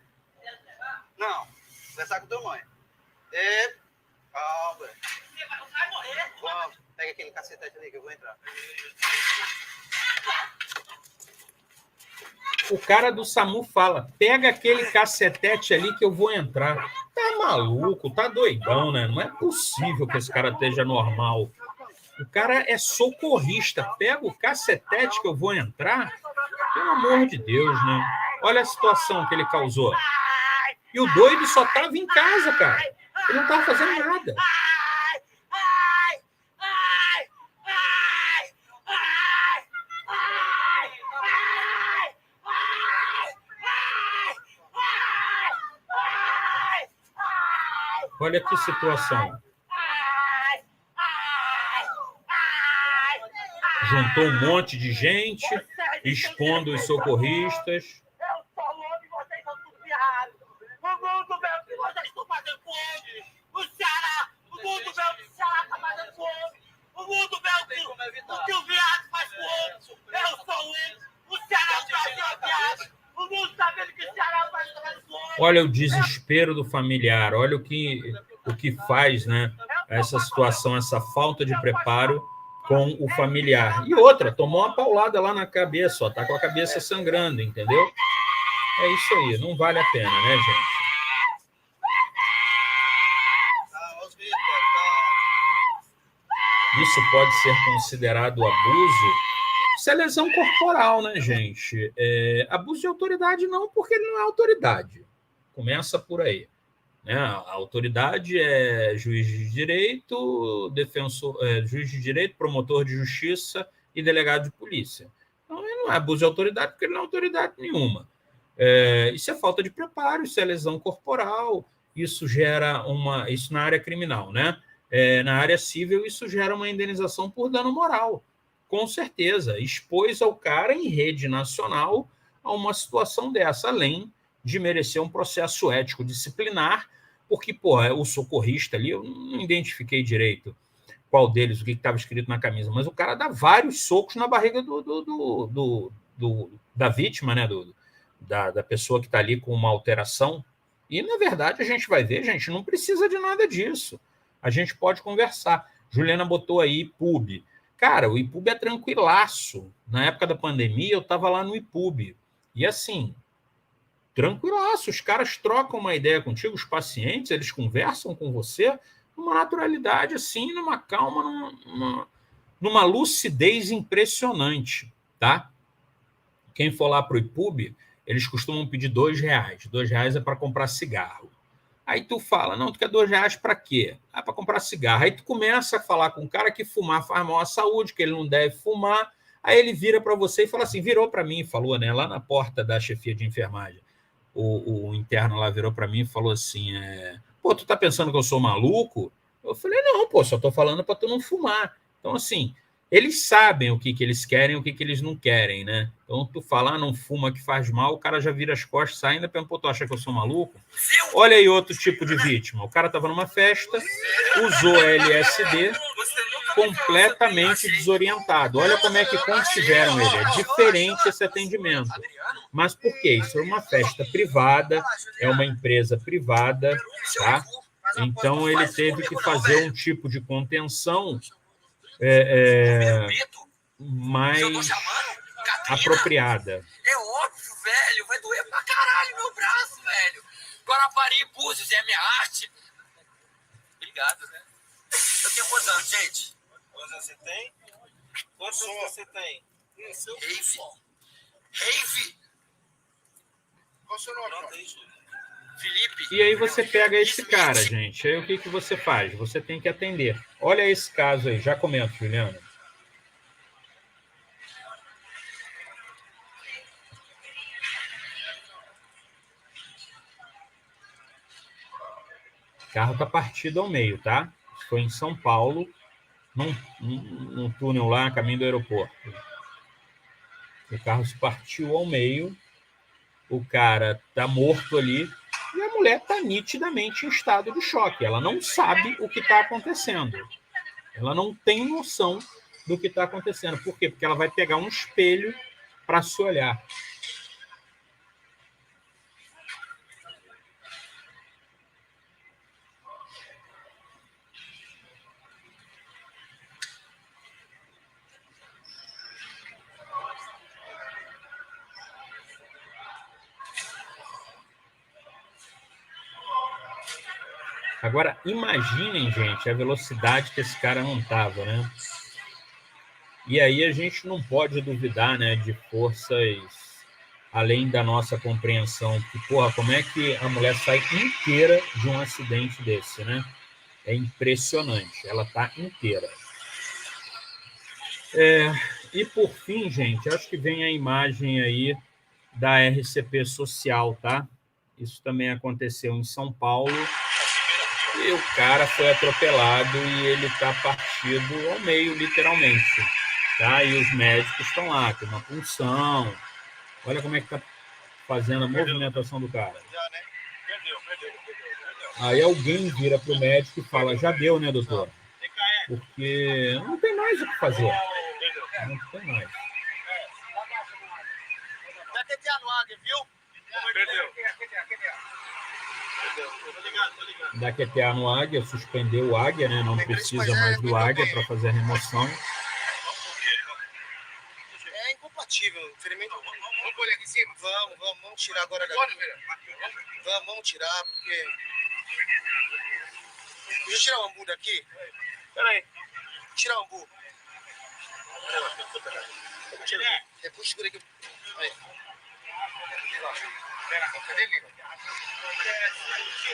Não. Conversar com tua mãe. Calma. Vai morrer. Vamos. Pega aquele cacetete ali que eu vou entrar.
O cara do SAMU fala: pega aquele cacetete ali que eu vou entrar. Tá maluco, tá doidão, né? Não é possível que esse cara esteja normal. O cara é socorrista. Pega o cacetete que eu vou entrar. Pelo amor de Deus, né? Olha a situação que ele causou. E o doido só tava em casa, cara. Ele não tava fazendo nada. Olha que situação. Juntou um monte de gente, expondo os socorristas.
Eu sou louco e vocês são tudo viados. O mundo vê o que vocês estão fazendo com ele. O Ceará, o mundo vê o que o Ceará está fazendo com ele. O mundo vê o que o viado faz com ele. Eu sou ele. O Ceará faz viado. O mundo está vendo que o Ceará faz com ele.
Olha o desespero do familiar, olha o que faz, né, essa situação, essa falta de preparo com o familiar. E outra, tomou uma paulada lá na cabeça, ó, tá com a cabeça sangrando, entendeu? É isso aí, não vale a pena, né, gente? Isso pode ser considerado abuso. Isso é lesão corporal, né, gente? Abuso de autoridade não, porque ele não é autoridade. Começa por aí. Né? A autoridade é juiz de direito, juiz de direito, promotor de justiça e delegado de polícia. Então, ele não é abuso de autoridade, porque ele não é autoridade nenhuma. Isso é falta de preparo, isso é lesão corporal, isso gera isso na área criminal, né? Na área civil, isso gera uma indenização por dano moral. Com certeza, expôs ao cara em rede nacional a uma situação dessa, além de merecer um processo ético disciplinar, porque, pô, o socorrista ali, eu não identifiquei direito qual deles, o que estava escrito na camisa, mas o cara dá vários socos na barriga da vítima, né, da pessoa que está ali com uma alteração. E, na verdade, a gente vai ver, gente, não precisa de nada disso. A gente pode conversar. Juliana botou aí IPUB. Cara, o IPUB é tranquilaço. Na época da pandemia, eu estava lá no IPUB. E, assim, Tranquilaço, os caras trocam uma ideia contigo, os pacientes, eles conversam com você numa naturalidade, assim, numa calma, numa lucidez impressionante, tá? Quem for lá para o IPUB, eles costumam pedir R$2. R$2 é para comprar cigarro. Aí tu fala, não, tu quer R$2 para quê? Ah, para comprar cigarro. Aí tu começa a falar com um cara que fumar faz mal à saúde, que ele não deve fumar. Aí ele vira para você e fala assim, virou para mim e falou, né, lá na porta da chefia de enfermagem, o interno lá virou para mim e falou assim, pô, tu tá pensando que eu sou maluco? Eu falei, não, pô, só tô falando para tu não fumar. Então, assim, eles sabem o que eles querem e o que eles não querem, né? Então, tu falar, não fuma que faz mal, o cara já vira as costas, sai ainda, pô, tu acha que eu sou maluco? Olha aí outro tipo de vítima. O cara tava numa festa, usou LSD, completamente desorientado. Olha como é que contiveram ele. É diferente esse atendimento. Mas por quê? Isso é uma festa privada, é uma empresa privada, tá? Então, ele teve que fazer um tipo de contenção mais apropriada.
É óbvio, velho. Vai doer pra caralho meu braço, velho. Guarapari e Búzios é minha arte. Obrigado, né? Eu tenho quantos anos, gente? Quantos anos você tem? Quantos anos você tem? Rave. Qual o seu nome? Felipe.
E aí você pega esse cara, gente. Aí o que você faz? Você tem que atender. Olha esse caso aí. Já comento, Juliana. O carro está partido ao meio, tá? Foi em São Paulo, num túnel lá, caminho do aeroporto. O carro se partiu ao meio, o cara tá morto ali e a mulher tá nitidamente em estado de choque. Ela não sabe o que está acontecendo. Ela não tem noção do que está acontecendo. Por quê? Porque ela vai pegar um espelho para se olhar. Agora, imaginem, gente, a velocidade que esse cara não estava, né? E aí a gente não pode duvidar, né, de forças além da nossa compreensão. Que, porra, como é que a mulher sai inteira de um acidente desse, né? É impressionante. Ela tá inteira. E por fim, gente, acho que vem a imagem aí da RCP Social, tá? Isso também aconteceu em São Paulo. E o cara foi atropelado e ele está partido ao meio, literalmente. Tá? E os médicos estão lá, tem uma punção. Olha como é que está fazendo a movimentação do cara. Aí alguém vira para o médico e fala, já deu, né, doutor? Porque não tem mais o que fazer. Não tem mais.
Vai ter no águia, viu? Perdeu.
Da QTA no Águia, suspendeu o Águia, né? Não precisa mais do Águia para fazer a remoção.
É incompatível. Vamos olhar aqui em cima? Vamos tirar agora daqui. Vamos tirar, porque... Deixa eu tirar o ambu daqui. Peraí. Tirar o ambu. Depois segura aqui. Aí.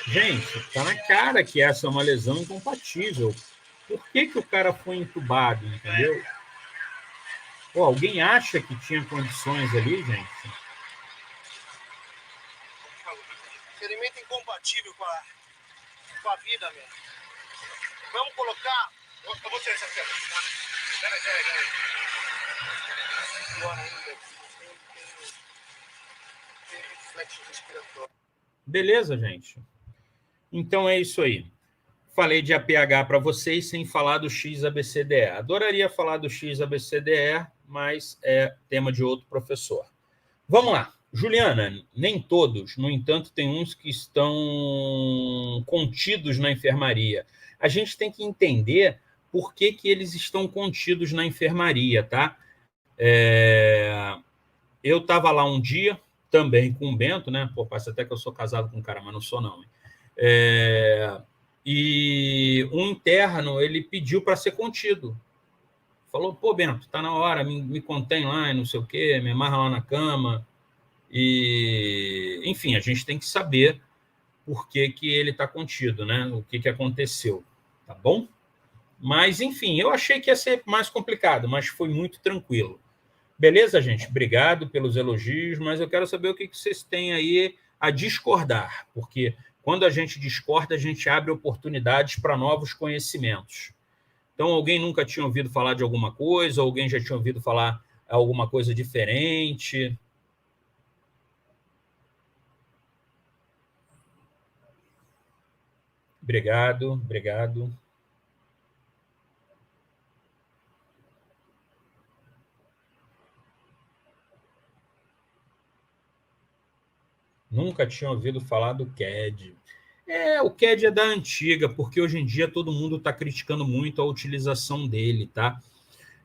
Gente, tá na cara que essa é uma lesão incompatível. Por que o cara foi entubado, entendeu? Pô, alguém acha que tinha condições ali, gente?
Ferimento incompatível com a vida, meu. Vamos colocar... Eu vou tirar essa pedra. Peraí.
Beleza, gente? Então é isso aí. Falei de APH para vocês sem falar do XABCDE. Adoraria falar do XABCDE, mas é tema de outro professor. Vamos lá. Juliana, nem todos, no entanto, tem uns que estão contidos na enfermaria. A gente tem que entender por que eles estão contidos na enfermaria, tá? Eu estava lá um dia, também com o Bento, né? Pô, parece até que eu sou casado com um cara, mas não sou, não. E um interno, ele pediu para ser contido. Falou, pô, Bento, tá na hora, me contém lá e não sei o quê, me amarra lá na cama. E, enfim, a gente tem que saber por que ele está contido, né? O que aconteceu, tá bom? Mas, enfim, eu achei que ia ser mais complicado, mas foi muito tranquilo. Beleza, gente? Obrigado pelos elogios, mas eu quero saber o que vocês têm aí a discordar, porque quando a gente discorda, a gente abre oportunidades para novos conhecimentos. Então, alguém nunca tinha ouvido falar de alguma coisa, alguém já tinha ouvido falar alguma coisa diferente. Obrigado, obrigado. Nunca tinha ouvido falar do CAD. O CAD é da antiga, porque hoje em dia todo mundo está criticando muito a utilização dele, tá?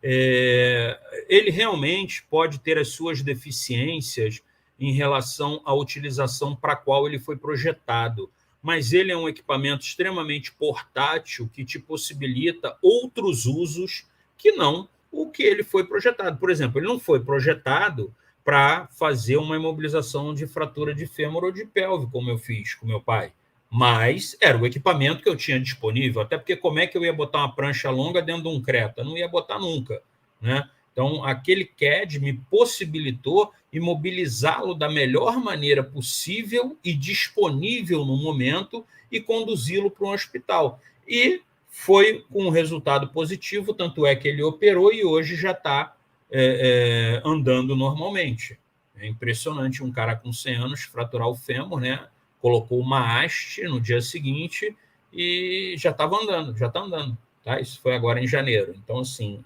Ele realmente pode ter as suas deficiências em relação à utilização para a qual ele foi projetado, mas ele é um equipamento extremamente portátil que te possibilita outros usos que não o que ele foi projetado. Por exemplo, ele não foi projetado para fazer uma imobilização de fratura de fêmur ou de pelve, como eu fiz com meu pai. Mas era o equipamento que eu tinha disponível, até porque como é que eu ia botar uma prancha longa dentro de um Creta? Não ia botar nunca, né? Então, aquele CAD me possibilitou imobilizá-lo da melhor maneira possível e disponível no momento e conduzi-lo para um hospital. E foi com um resultado positivo, tanto é que ele operou e hoje já está andando normalmente. É impressionante um cara com 100 anos fraturar o fêmur, né? Colocou uma haste no dia seguinte e já estava andando, já está andando. Tá? Isso foi agora em janeiro. Então, assim,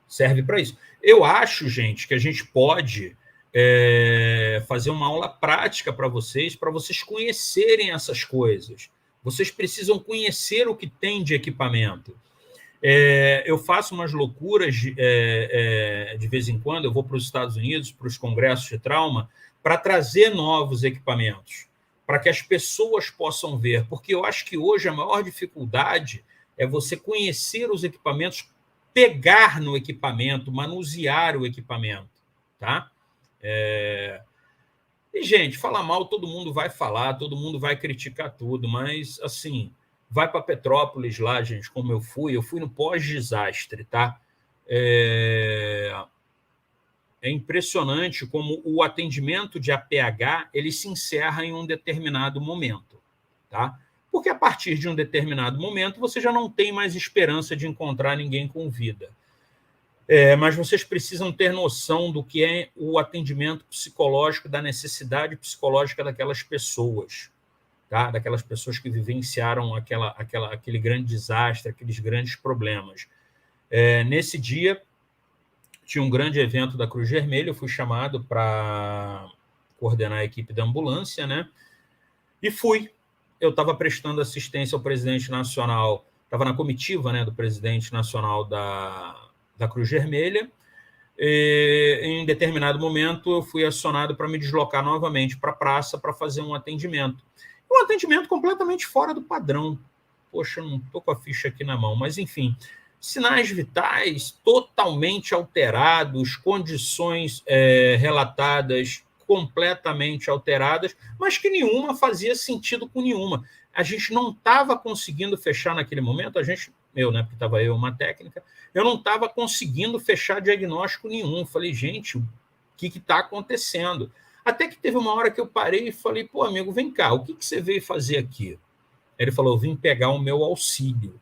serve para isso. Eu acho, gente, que a gente pode fazer uma aula prática para vocês conhecerem essas coisas. Vocês precisam conhecer o que tem de equipamento. Eu faço umas loucuras de vez em quando, eu vou para os Estados Unidos, para os congressos de trauma, para trazer novos equipamentos, para que as pessoas possam ver, porque eu acho que hoje a maior dificuldade é você conhecer os equipamentos, pegar no equipamento, manusear o equipamento, tá? E, gente, falar mal todo mundo vai falar, todo mundo vai criticar tudo, mas, assim, vai para Petrópolis lá, gente, como eu fui no pós-desastre, tá? É impressionante como o atendimento de APH ele se encerra em um determinado momento, tá? Porque a partir de um determinado momento você já não tem mais esperança de encontrar ninguém com vida. Mas vocês precisam ter noção do que é o atendimento psicológico, da necessidade psicológica daquelas pessoas, tá? Daquelas pessoas que vivenciaram aquele grande desastre, aqueles grandes problemas. Nesse dia, tinha um grande evento da Cruz Vermelha, eu fui chamado para coordenar a equipe da ambulância, né? E fui. Eu estava prestando assistência ao presidente nacional, estava na comitiva, né, do presidente nacional da Cruz Vermelha. E, em determinado momento, eu fui acionado para me deslocar novamente para a praça para fazer um atendimento. Um atendimento completamente fora do padrão. Poxa, eu não estou com a ficha aqui na mão, mas, enfim, sinais vitais totalmente alterados, condições relatadas completamente alteradas, mas que nenhuma fazia sentido com nenhuma. A gente não estava conseguindo fechar naquele momento, né, porque estava eu, uma técnica, eu não estava conseguindo fechar diagnóstico nenhum. Falei, gente, o que está acontecendo? Até que teve uma hora que eu parei e falei, pô, amigo, vem cá, o que você veio fazer aqui? Ele falou, eu vim pegar o meu auxílio.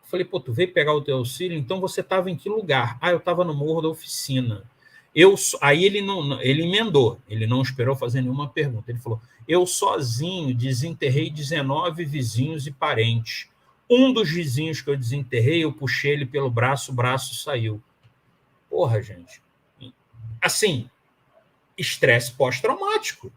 Eu falei, pô, tu veio pegar o teu auxílio? Então você estava em que lugar? Eu estava no Morro da Oficina. Aí ele emendou, ele não esperou fazer nenhuma pergunta. Ele falou, eu sozinho desenterrei 19 vizinhos e parentes. Um dos vizinhos que eu desenterrei, eu puxei ele pelo braço, o braço saiu. Porra, gente. Assim, estresse pós-traumático.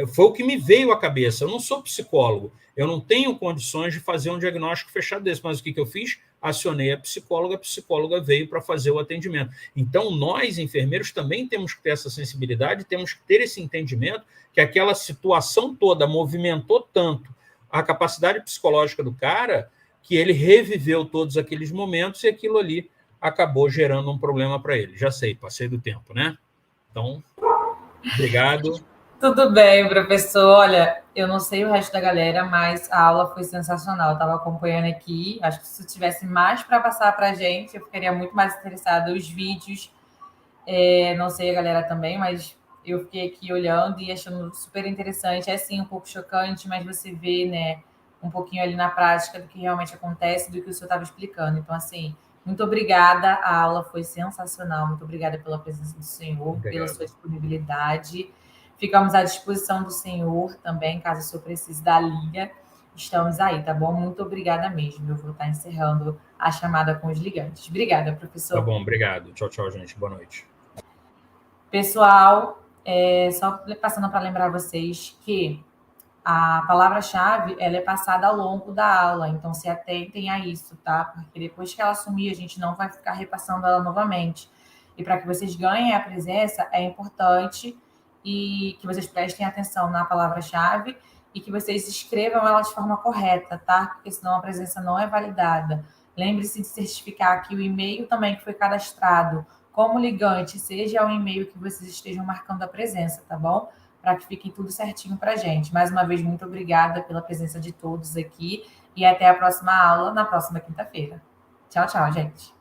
Foi o que me veio à cabeça. Eu não sou psicólogo, eu não tenho condições de fazer um diagnóstico fechado desse, mas o que eu fiz? acionei a psicóloga veio para fazer o atendimento. Então, nós, enfermeiros, também temos que ter essa sensibilidade, temos que ter esse entendimento que aquela situação toda movimentou tanto a capacidade psicológica do cara que ele reviveu todos aqueles momentos e aquilo ali acabou gerando um problema para ele. Já sei, passei do tempo, né? Então, obrigado.
Tudo bem, professor. Olha, eu não sei o resto da galera, mas a aula foi sensacional. Eu estava acompanhando aqui. Acho que se tivesse mais para passar para a gente, eu ficaria muito mais interessada. Os vídeos, não sei a galera também, mas eu fiquei aqui olhando e achando super interessante. É sim um pouco chocante, mas você vê, né, um pouquinho ali na prática do que realmente acontece, do que o senhor estava explicando. Então, assim, muito obrigada. A aula foi sensacional. Muito obrigada pela presença do senhor, pela sua disponibilidade. Ficamos à disposição do senhor também, caso o senhor precise da liga. Estamos aí, tá bom? Muito obrigada mesmo. Eu vou estar encerrando a chamada com os ligantes. Obrigada, professor.
Tá bom, obrigado. Tchau, tchau, gente. Boa noite.
Pessoal, só passando para lembrar vocês que a palavra-chave ela é passada ao longo da aula, então se atentem a isso, tá? Porque depois que ela sumir, a gente não vai ficar repassando ela novamente. E para que vocês ganhem a presença, é importante e que vocês prestem atenção na palavra-chave e que vocês escrevam ela de forma correta, tá? Porque senão a presença não é validada. Lembre-se de certificar que o e-mail também que foi cadastrado como ligante seja o e-mail que vocês estejam marcando a presença, tá bom? Para que fique tudo certinho para a gente. Mais uma vez, muito obrigada pela presença de todos aqui e até a próxima aula, na próxima quinta-feira. Tchau, tchau, gente.